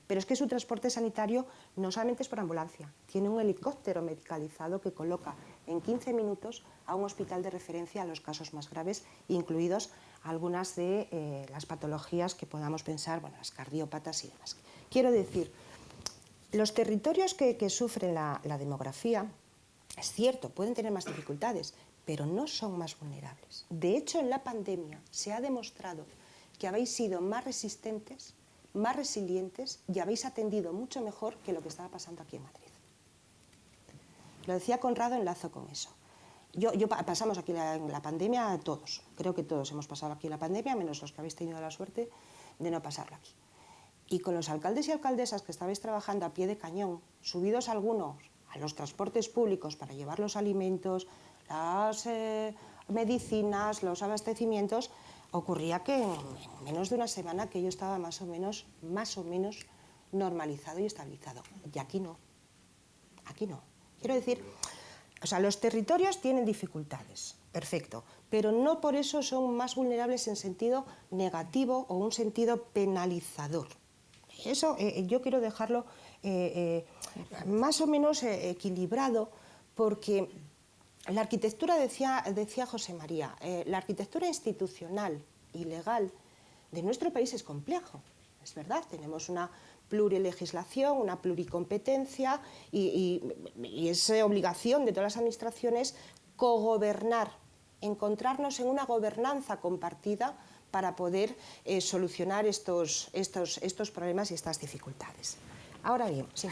Pero es que su transporte sanitario no solamente es por ambulancia, tiene un helicóptero medicalizado que coloca en 15 minutos a un hospital de referencia a los casos más graves, incluidos algunas de las patologías que podamos pensar, bueno, las cardiópatas y demás. Quiero decir, los territorios que sufren la demografía, es cierto, pueden tener más dificultades, pero no son más vulnerables. De hecho, en la pandemia se ha demostrado que habéis sido más resistentes, más resilientes y habéis atendido mucho mejor que lo que estaba pasando aquí en Madrid. Lo decía Conrado, enlazo con eso. Pasamos aquí la pandemia todos, creo que todos hemos pasado aquí la pandemia, menos los que habéis tenido la suerte de no pasarla aquí. Y con los alcaldes y alcaldesas que estabais trabajando a pie de cañón, subidos algunos a los transportes públicos para llevar los alimentos, las medicinas, los abastecimientos, ocurría que en menos de una semana aquello estaba más o menos normalizado y estabilizado. Y aquí no. Aquí no. Quiero decir, O sea, los territorios tienen dificultades, perfecto, pero no por eso son más vulnerables en sentido negativo o un sentido penalizador. Eso yo quiero dejarlo más o menos equilibrado, porque la arquitectura, decía José María, la arquitectura institucional y legal de nuestro país es complejo, es verdad, tenemos una plurilegislación, una pluricompetencia y es obligación de todas las administraciones cogobernar, encontrarnos en una gobernanza compartida para poder solucionar estos problemas y estas dificultades. Ahora bien, sí.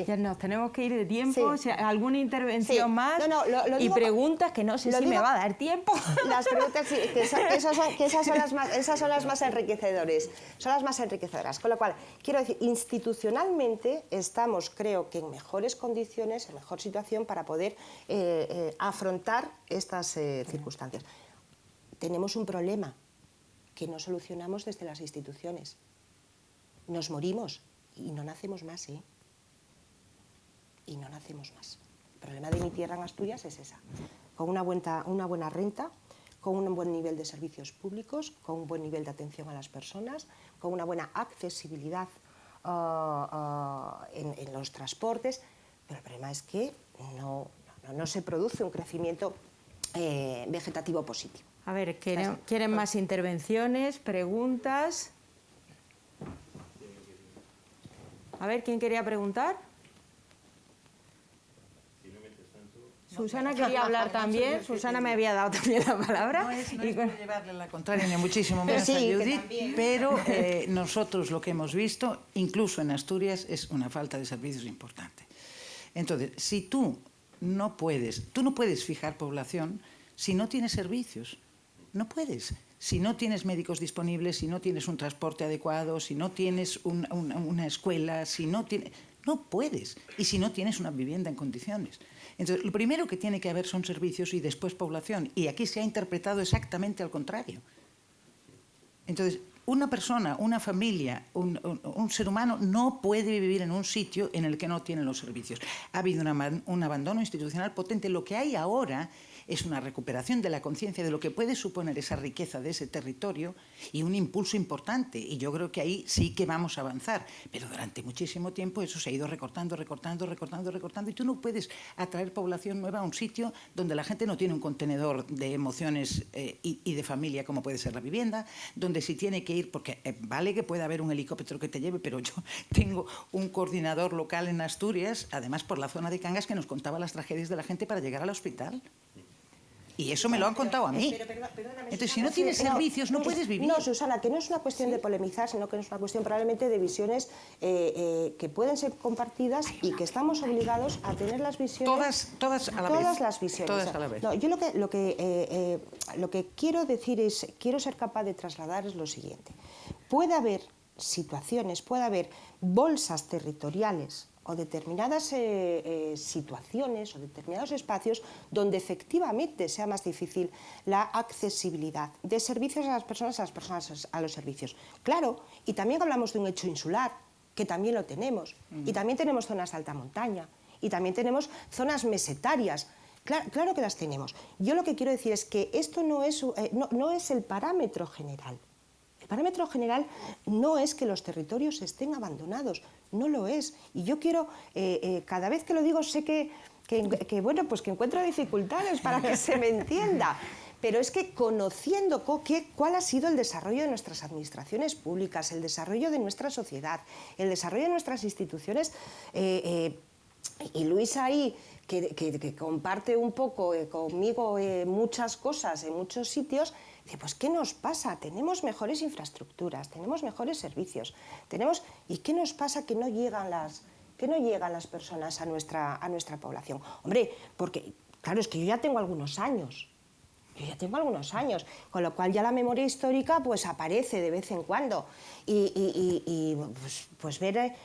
Ya nos tenemos que ir de tiempo. Sí. ¿Alguna intervención más? Lo y digo, preguntas que no sé si me va a dar tiempo. Las preguntas, sí, esas son las más enriquecedoras. Son las más enriquecedoras. Con lo cual, quiero decir, institucionalmente estamos, creo que en mejores condiciones, en mejor situación para poder afrontar estas circunstancias. Tenemos un problema que no solucionamos desde las instituciones. Nos morimos y no nacemos más, ¿eh? Y no nacemos más. El problema de mi tierra en Asturias es esa. Con una buena renta, con un buen nivel de servicios públicos, con un buen nivel de atención a las personas, con una buena accesibilidad en los transportes, pero el problema es que no se produce un crecimiento vegetativo positivo. A ver, ¿quieren más intervenciones, preguntas? A ver, ¿quién quería preguntar? Susana quería hablar también. Susana me había dado también la palabra. No es por llevarle la contraria, ni muchísimo menos a Judith, pero nosotros lo que hemos visto, incluso en Asturias, es una falta de servicios importante. Entonces, si tú no puedes fijar población si no tienes servicios. No puedes. Si no tienes médicos disponibles, si no tienes un transporte adecuado, si no tienes una escuela, si no tienes... No puedes. Y si no tienes una vivienda en condiciones. Entonces, lo primero que tiene que haber son servicios y después población. Y aquí se ha interpretado exactamente al contrario. Entonces, una persona, una familia, un ser humano no puede vivir en un sitio en el que no tiene los servicios. Ha habido un abandono institucional potente. Lo que hay ahora es una recuperación de la conciencia de lo que puede suponer esa riqueza de ese territorio y un impulso importante. Y yo creo que ahí sí que vamos a avanzar. Pero durante muchísimo tiempo eso se ha ido recortando, y tú no puedes atraer población nueva a un sitio donde la gente no tiene un contenedor de emociones y de familia como puede ser la vivienda, donde si tiene que ir, porque vale que pueda haber un helicóptero que te lleve, pero yo tengo un coordinador local en Asturias, además por la zona de Cangas, que nos contaba las tragedias de la gente para llegar al hospital. Y eso me lo han contado a mí. Entonces, si no tienes servicios, no puedes vivir. No, Susana, que no es una cuestión de polemizar, sino que es una cuestión probablemente de visiones que pueden ser compartidas y que estamos obligados a tener las visiones... Todas a la vez. Todas las visiones. Todas a la vez. No, yo lo que quiero decir es, quiero ser capaz de trasladar es lo siguiente. Puede haber situaciones, puede haber bolsas territoriales o determinadas situaciones o determinados espacios donde efectivamente sea más difícil la accesibilidad de servicios a las personas a los servicios. Claro, y también hablamos de un hecho insular, que también lo tenemos, y también tenemos zonas de alta montaña, y también tenemos zonas mesetarias. Claro que las tenemos. Yo lo que quiero decir es que esto no es el parámetro general. El parámetro general no es que los territorios estén abandonados, no lo es. Y yo quiero, cada vez que lo digo, sé que bueno, pues que encuentro dificultades para que se me entienda. Pero es que conociendo cuál ha sido el desarrollo de nuestras administraciones públicas, el desarrollo de nuestra sociedad, el desarrollo de nuestras instituciones, y Luis ahí, que comparte un poco conmigo muchas cosas en muchos sitios, dice, pues ¿qué nos pasa? Tenemos mejores infraestructuras, tenemos mejores servicios, ¿y qué nos pasa que no llegan las personas a nuestra población? Hombre, porque, claro, es que yo ya tengo algunos años, con lo cual ya la memoria histórica pues aparece de vez en cuando, y pues ver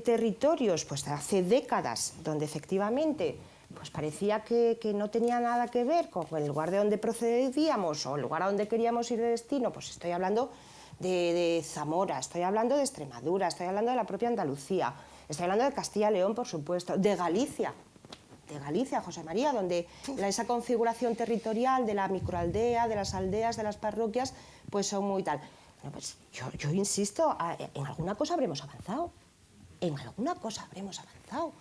territorios pues hace décadas donde efectivamente pues parecía que no tenía nada que ver con el lugar de donde procedíamos o el lugar a donde queríamos ir de destino. Pues estoy hablando de Zamora, estoy hablando de Extremadura, estoy hablando de la propia Andalucía, estoy hablando de Castilla y León, por supuesto, de Galicia, Galicia, José María, donde esa configuración territorial de la microaldea, de las aldeas, de las parroquias, pues son muy tal. Bueno, pues yo insisto, en alguna cosa habremos avanzado. En alguna cosa habremos avanzado.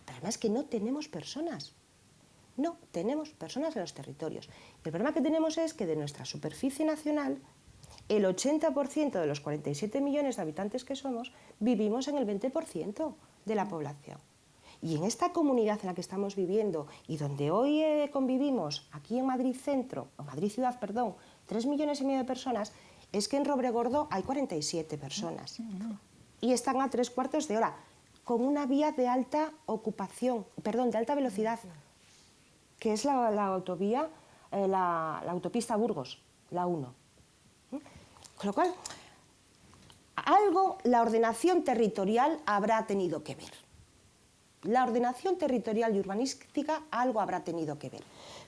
Pero además es que no tenemos personas. No tenemos personas en los territorios. Y el problema que tenemos es que de nuestra superficie nacional, el 80% de los 47 millones de habitantes que somos, vivimos en el 20% de la población. Y en esta comunidad en la que estamos viviendo y donde hoy convivimos, aquí en Madrid Centro, o Madrid Ciudad, perdón, 3,5 millones de personas, es que en Robregordo hay 47 personas. Y están a 3/4 de hora, con una vía de alta ocupación, perdón, de alta velocidad, que es la autovía, la autopista Burgos, la 1. Con lo cual, algo la ordenación territorial habrá tenido que ver. La ordenación territorial y urbanística algo habrá tenido que ver.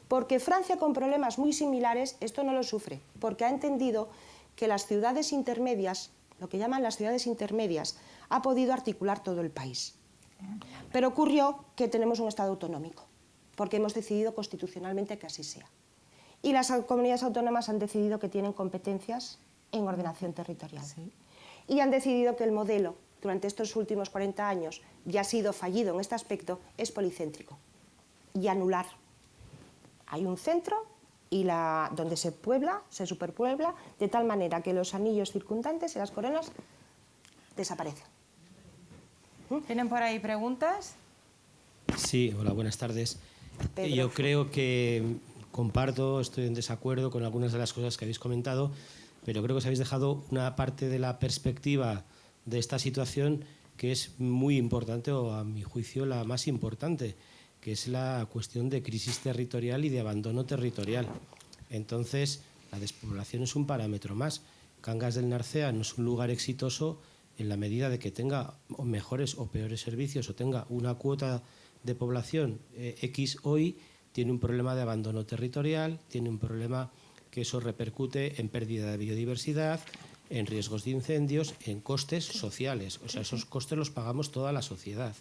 Porque Francia, con problemas muy similares, esto no lo sufre, porque ha entendido que las ciudades intermedias, lo que llaman las ciudades intermedias, ha podido articular todo el país. Pero ocurrió que tenemos un Estado autonómico, porque hemos decidido constitucionalmente que así sea. Y las comunidades autónomas han decidido que tienen competencias en ordenación territorial. Sí. Y han decidido que el modelo, durante estos últimos 40 años, ya ha sido fallido en este aspecto, es policéntrico. Y anular. Hay un centro y donde se puebla, se superpuebla, de tal manera que los anillos circundantes y las coronas desaparecen. ¿Tienen por ahí preguntas? Sí, hola, buenas tardes. Pedro. Yo creo que comparto, estoy en desacuerdo con algunas de las cosas que habéis comentado, pero creo que os habéis dejado una parte de la perspectiva de esta situación que es muy importante, o a mi juicio la más importante, que es la cuestión de crisis territorial y de abandono territorial. Entonces, la despoblación es un parámetro más. Cangas del Narcea no es un lugar exitoso en la medida de que tenga mejores o peores servicios o tenga una cuota de población X hoy, tiene un problema de abandono territorial, tiene un problema que eso repercute en pérdida de biodiversidad, en riesgos de incendios, en costes sociales. O sea, esos costes los pagamos toda la sociedad.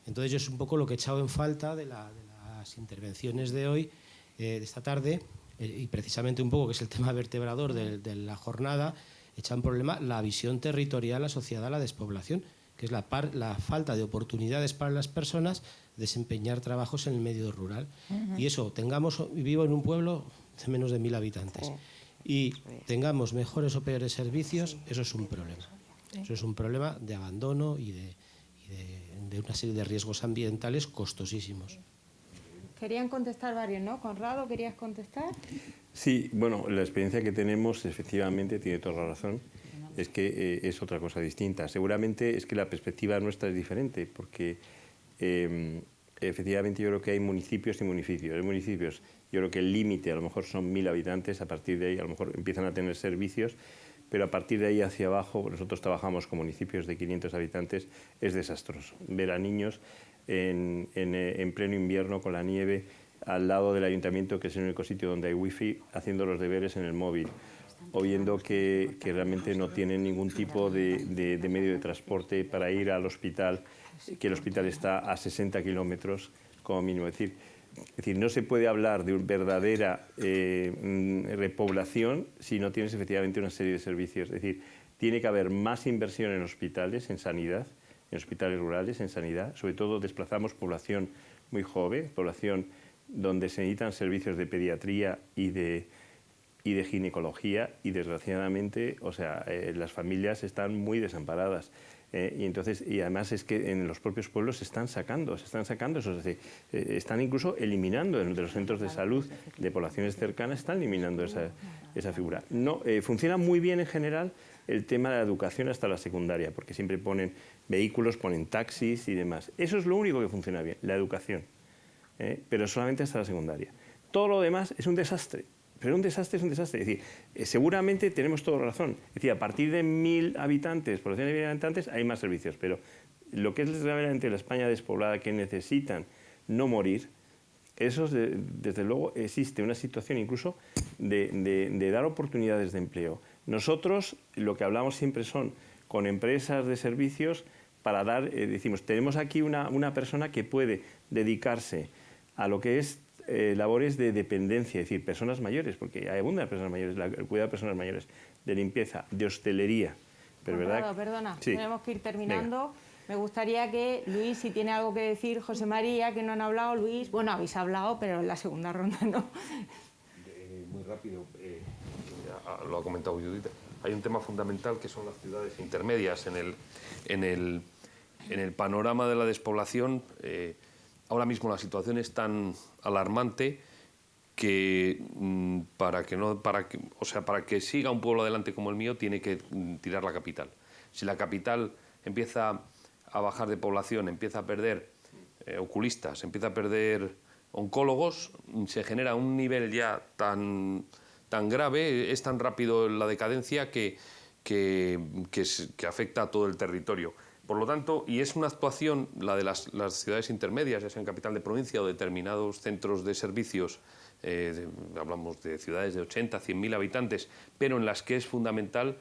Entonces, yo es un poco lo que he echado en falta de las intervenciones de hoy, de esta tarde, y precisamente un poco, que es el tema vertebrador de la jornada, echa en problema la visión territorial asociada a la despoblación, que es la falta de oportunidades para las personas de desempeñar trabajos en el medio rural. Y eso, vivo en un pueblo de menos de 1.000 habitantes, y tengamos mejores o peores servicios, eso es un problema. Eso es un problema de abandono y de una serie de riesgos ambientales costosísimos. Querían contestar varios, ¿no? Conrado, ¿querías contestar? Sí, bueno, la experiencia que tenemos, efectivamente, tiene toda la razón, es que es otra cosa distinta. Seguramente es que la perspectiva nuestra es diferente, porque efectivamente yo creo que hay municipios y municipios. Hay municipios, yo creo que el límite a lo mejor son 1.000 habitantes, a partir de ahí a lo mejor empiezan a tener servicios, pero a partir de ahí hacia abajo, nosotros trabajamos con municipios de 500 habitantes, es desastroso. Ver a niños en pleno invierno con la nieve al lado del ayuntamiento, que es el único sitio donde hay wifi, haciendo los deberes en el móvil, o viendo que realmente no tienen ningún tipo de medio de transporte para ir al hospital, que el hospital está a 60 kilómetros como mínimo. Es decir, no se puede hablar de una verdadera repoblación si no tienes efectivamente una serie de servicios. Es decir, tiene que haber más inversión en hospitales, en sanidad, en hospitales rurales, en sanidad. Sobre todo desplazamos población muy joven, población donde se necesitan servicios de pediatría y de ginecología, y desgraciadamente, o sea, las familias están muy desamparadas. Y además es que en los propios pueblos se están sacando eso, es decir, están incluso eliminando de los centros de salud de poblaciones cercanas, están eliminando esa figura. No, funciona muy bien en general el tema de la educación hasta la secundaria, porque siempre ponen vehículos, ponen taxis y demás. Eso es lo único que funciona bien, la educación, pero solamente hasta la secundaria. Todo lo demás es un desastre. Pero un desastre es un desastre. Es decir, seguramente tenemos toda razón. Es decir, a partir de 1.000 habitantes, población de 1.000 habitantes, hay más servicios. Pero lo que es realmente la España despoblada, que necesitan no morir, eso desde luego existe una situación incluso de dar oportunidades de empleo. Nosotros lo que hablamos siempre son con empresas de servicios para dar, decimos, tenemos aquí una persona que puede dedicarse a lo que es labores de dependencia, es decir, personas mayores, porque hay abundan personas mayores, el cuidado de personas mayores, de limpieza, de hostelería. Pero ¿verdad? Perdona, sí. Tenemos que ir terminando. Venga. Me gustaría que Luis, si tiene algo que decir, José María, que no han hablado, Luis, bueno, habéis hablado, pero en la segunda ronda no. Muy rápido, ya lo ha comentado Judith, hay un tema fundamental que son las ciudades intermedias. En el panorama de la despoblación, ahora mismo la situación es tan alarmante que para que siga un pueblo adelante como el mío tiene que tirar la capital. Si la capital empieza a bajar de población, empieza a perder oculistas, empieza a perder oncólogos, se genera un nivel ya tan grave, es tan rápido la decadencia que afecta a todo el territorio. Por lo tanto, y es una actuación, la de las ciudades intermedias, ya sea en capital de provincia o determinados centros de servicios, hablamos de ciudades de 80, 100.000 habitantes, pero en las que es fundamental,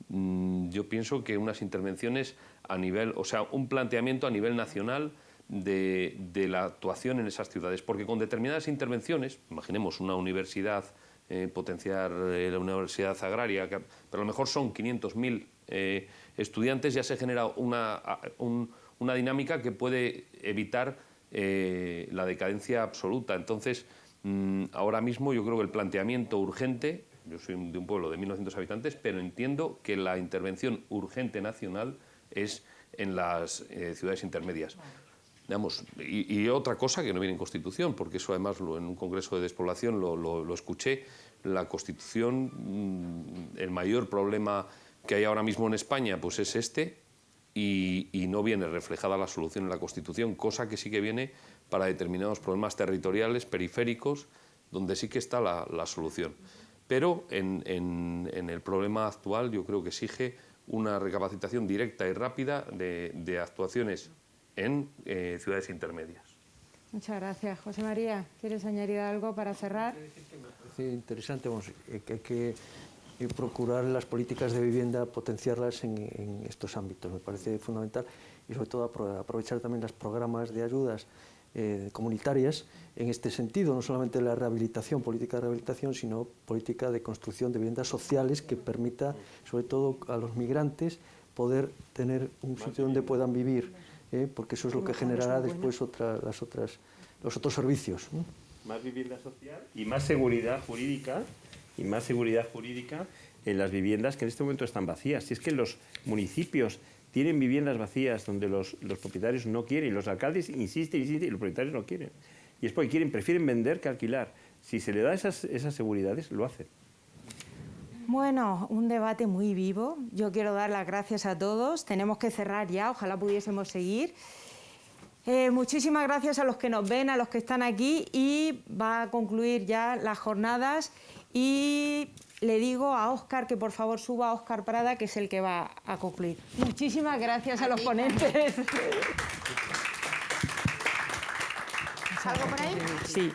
yo pienso que unas intervenciones a nivel, o sea, un planteamiento a nivel nacional de la actuación en esas ciudades, porque con determinadas intervenciones, imaginemos una universidad, potenciar la universidad agraria, pero a lo mejor son 500.000 estudiantes, ya se genera una dinámica que puede evitar la decadencia absoluta. Entonces, ahora mismo yo creo que el planteamiento urgente, yo soy de un pueblo de 1.900 habitantes, pero entiendo que la intervención urgente nacional es en las ciudades intermedias. Digamos, y otra cosa que no viene en Constitución, porque eso además en un congreso de despoblación lo escuché, la Constitución, el mayor problema que hay ahora mismo en España pues es y no viene reflejada la solución en la Constitución, cosa que sí que viene para determinados problemas territoriales, periféricos, donde sí que está la solución. Pero en el problema actual yo creo que exige una recapacitación directa y rápida de actuaciones en ciudades intermedias. Muchas gracias. José María, ¿quieres añadir algo para cerrar? Me parece interesante, que hay que procurar las políticas de vivienda, potenciarlas en estos ámbitos, me parece fundamental, y sobre todo aprovechar también los programas de ayudas comunitarias en este sentido, no solamente la rehabilitación, política de rehabilitación, sino política de construcción de viviendas sociales que permita, sobre todo a los migrantes, poder tener un sitio donde puedan vivir, porque eso es lo que generará después los otros servicios. Más vivienda social y más seguridad jurídica, en las viviendas que en este momento están vacías. Si es que los municipios tienen viviendas vacías donde los propietarios no quieren, y los alcaldes insisten y los propietarios no quieren. Y es porque prefieren vender que alquilar. Si se le da esas seguridades, lo hacen. Bueno, un debate muy vivo. Yo quiero dar las gracias a todos. Tenemos que cerrar ya, ojalá pudiésemos seguir. Muchísimas gracias a los que nos ven, a los que están aquí, y va a concluir ya las jornadas. Y le digo a Óscar que por favor suba a Óscar Prada, que es el que va a concluir. Muchísimas gracias a los ponentes. ¿Salgo por ahí? Sí.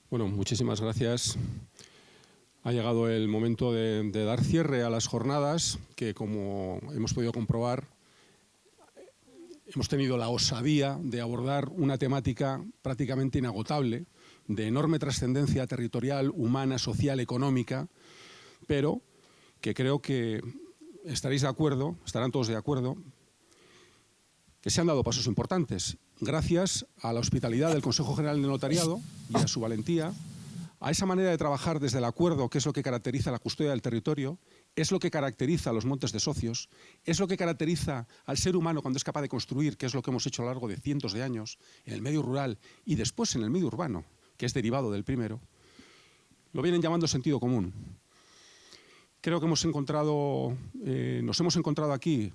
Bueno, muchísimas gracias. Ha llegado el momento de dar cierre a las jornadas, que como hemos podido comprobar, hemos tenido la osadía de abordar una temática prácticamente inagotable, de enorme trascendencia territorial, humana, social, económica, pero que creo que estaréis de acuerdo, estarán todos de acuerdo, que se han dado pasos importantes, gracias a la hospitalidad del Consejo General de Notariado y a su valentía, a esa manera de trabajar desde el acuerdo, que es lo que caracteriza la custodia del territorio, es lo que caracteriza a los montes de socios, es lo que caracteriza al ser humano cuando es capaz de construir, que es lo que hemos hecho a lo largo de cientos de años, en el medio rural y después en el medio urbano, que es derivado del primero. Lo vienen llamando sentido común. Creo que nos hemos encontrado aquí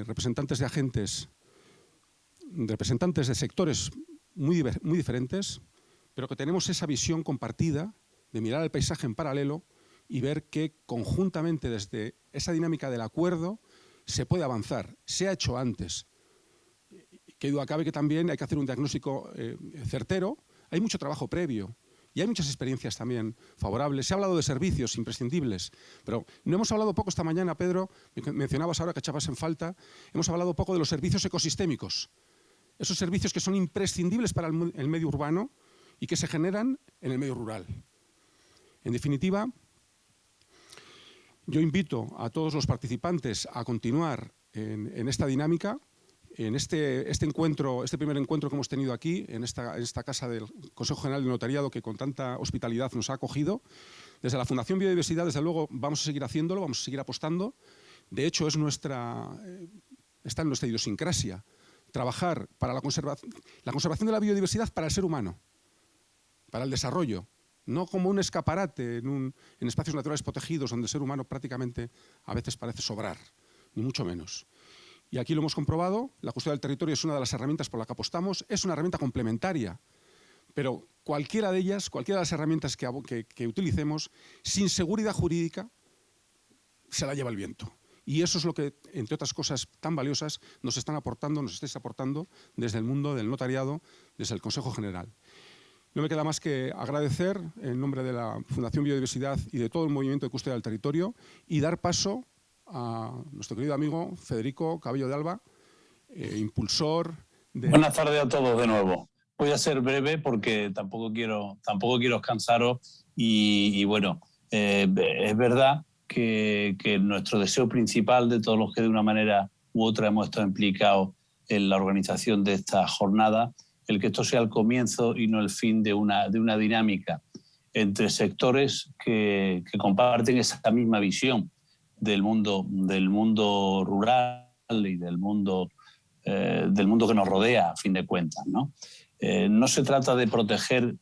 representantes de agentes, representantes de sectores muy diferentes, pero que tenemos esa visión compartida de mirar el paisaje en paralelo y ver que conjuntamente desde esa dinámica del acuerdo se puede avanzar. Se ha hecho antes. qué duda cabe que también hay que hacer un diagnóstico certero. Hay mucho trabajo previo y hay muchas experiencias también favorables. Se ha hablado de servicios imprescindibles, pero no hemos hablado poco esta mañana, Pedro, mencionabas ahora que echabas en falta, hemos hablado poco de los servicios ecosistémicos, esos servicios que son imprescindibles para el medio urbano y que se generan en el medio rural. En definitiva, yo invito a todos los participantes a continuar en esta dinámica, en este primer encuentro que hemos tenido aquí, en esta casa del Consejo General del Notariado, que con tanta hospitalidad nos ha acogido. Desde la Fundación Biodiversidad, desde luego, vamos a seguir haciéndolo, vamos a seguir apostando. De hecho, está en nuestra idiosincrasia trabajar para la conservación de la biodiversidad para el ser humano, para el desarrollo, no como un escaparate en espacios naturales protegidos donde el ser humano prácticamente a veces parece sobrar, ni mucho menos. Y aquí lo hemos comprobado, la custodia del territorio es una de las herramientas por la que apostamos, es una herramienta complementaria, pero cualquiera de ellas, cualquiera de las herramientas que utilicemos, sin seguridad jurídica, se la lleva el viento. Y eso es lo que, entre otras cosas tan valiosas, nos estáis aportando desde el mundo del notariado, desde el Consejo General. No me queda más que agradecer en nombre de la Fundación Biodiversidad y de todo el movimiento de custodia del territorio y dar paso a nuestro querido amigo Federico Cabello de Alba, impulsor de... Buenas tardes a todos de nuevo. Voy a ser breve porque tampoco quiero cansaros y bueno, es verdad que nuestro deseo principal de todos los que de una manera u otra hemos estado implicados en la organización de esta jornada, el que esto sea el comienzo y no el fin de una dinámica entre sectores que comparten esa misma visión del mundo rural y del mundo que nos rodea, a fin de cuentas, ¿no? No se trata de proteger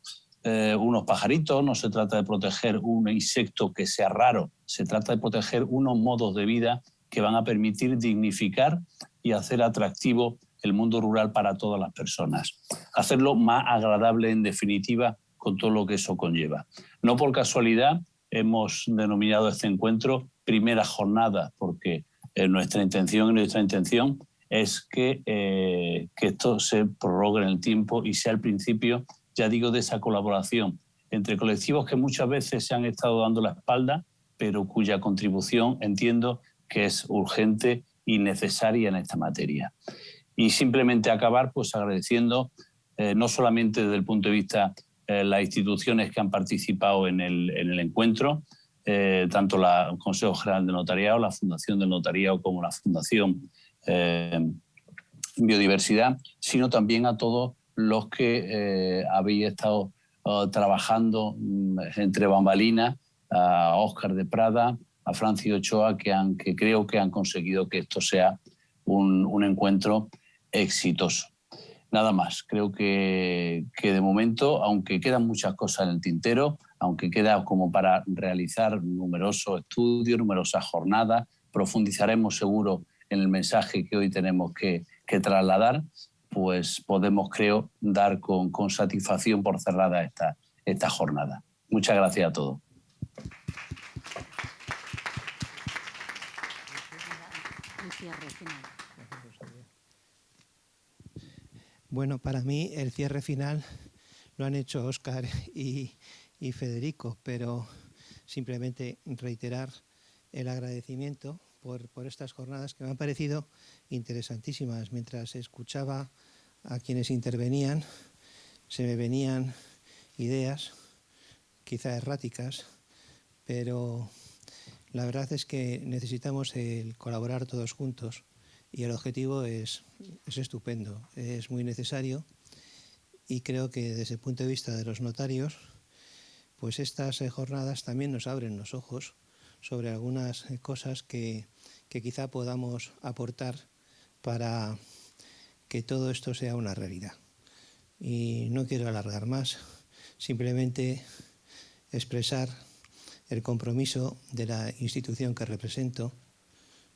unos pajaritos, no se trata de proteger un insecto que sea raro, se trata de proteger unos modos de vida que van a permitir dignificar y hacer atractivo el mundo rural para todas las personas. Hacerlo más agradable, en definitiva, con todo lo que eso conlleva. No por casualidad hemos denominado este encuentro primera jornada, porque nuestra intención es que esto se prorrogue en el tiempo y sea el principio, ya digo, de esa colaboración entre colectivos que muchas veces se han estado dando la espalda, pero cuya contribución entiendo que es urgente y necesaria en esta materia. Y simplemente acabar pues agradeciendo no solamente desde el punto de vista las instituciones que han participado en el encuentro, tanto el Consejo General de Notariado, la Fundación del Notariado como la Fundación Biodiversidad, sino también a todos los que habéis estado trabajando entre bambalinas, a Óscar de Prada, a Francis Ochoa, que creo que han conseguido que esto sea un encuentro exitoso. Nada más, creo que de momento, aunque quedan muchas cosas en el tintero, aunque queda como para realizar numerosos estudios, numerosas jornadas, profundizaremos seguro en el mensaje que hoy tenemos que trasladar, pues podemos, creo, dar con satisfacción por cerrada esta jornada. Muchas gracias a todos. Bueno, para mí el cierre final lo han hecho Óscar y Federico, pero simplemente reiterar el agradecimiento por estas jornadas que me han parecido interesantísimas. Mientras escuchaba a quienes intervenían, se me venían ideas, quizá erráticas, pero la verdad es que necesitamos el colaborar todos juntos y el objetivo es estupendo, es muy necesario y creo que desde el punto de vista de los notarios, pues estas jornadas también nos abren los ojos sobre algunas cosas que quizá podamos aportar para que todo esto sea una realidad. Y no quiero alargar más, simplemente expresar el compromiso de la institución que represento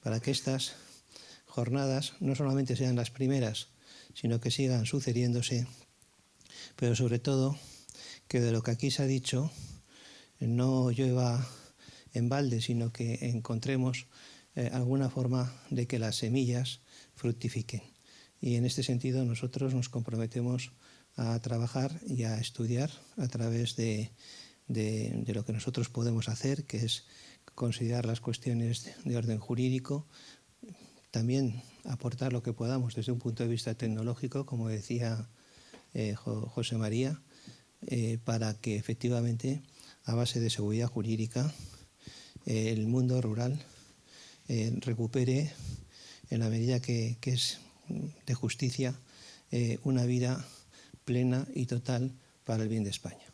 para que estas jornadas no solamente sean las primeras, sino que sigan sucediéndose, pero sobre todo que de lo que aquí se ha dicho no llueva en balde, sino que encontremos alguna forma de que las semillas fructifiquen Y en este sentido nosotros nos comprometemos a trabajar y a estudiar a través de lo que nosotros podemos hacer, que es considerar las cuestiones de orden jurídico, también aportar lo que podamos desde un punto de vista tecnológico, como decía José María, para que efectivamente, a base de seguridad jurídica, el mundo rural recupere, en la medida que es de justicia, una vida plena y total para el bien de España.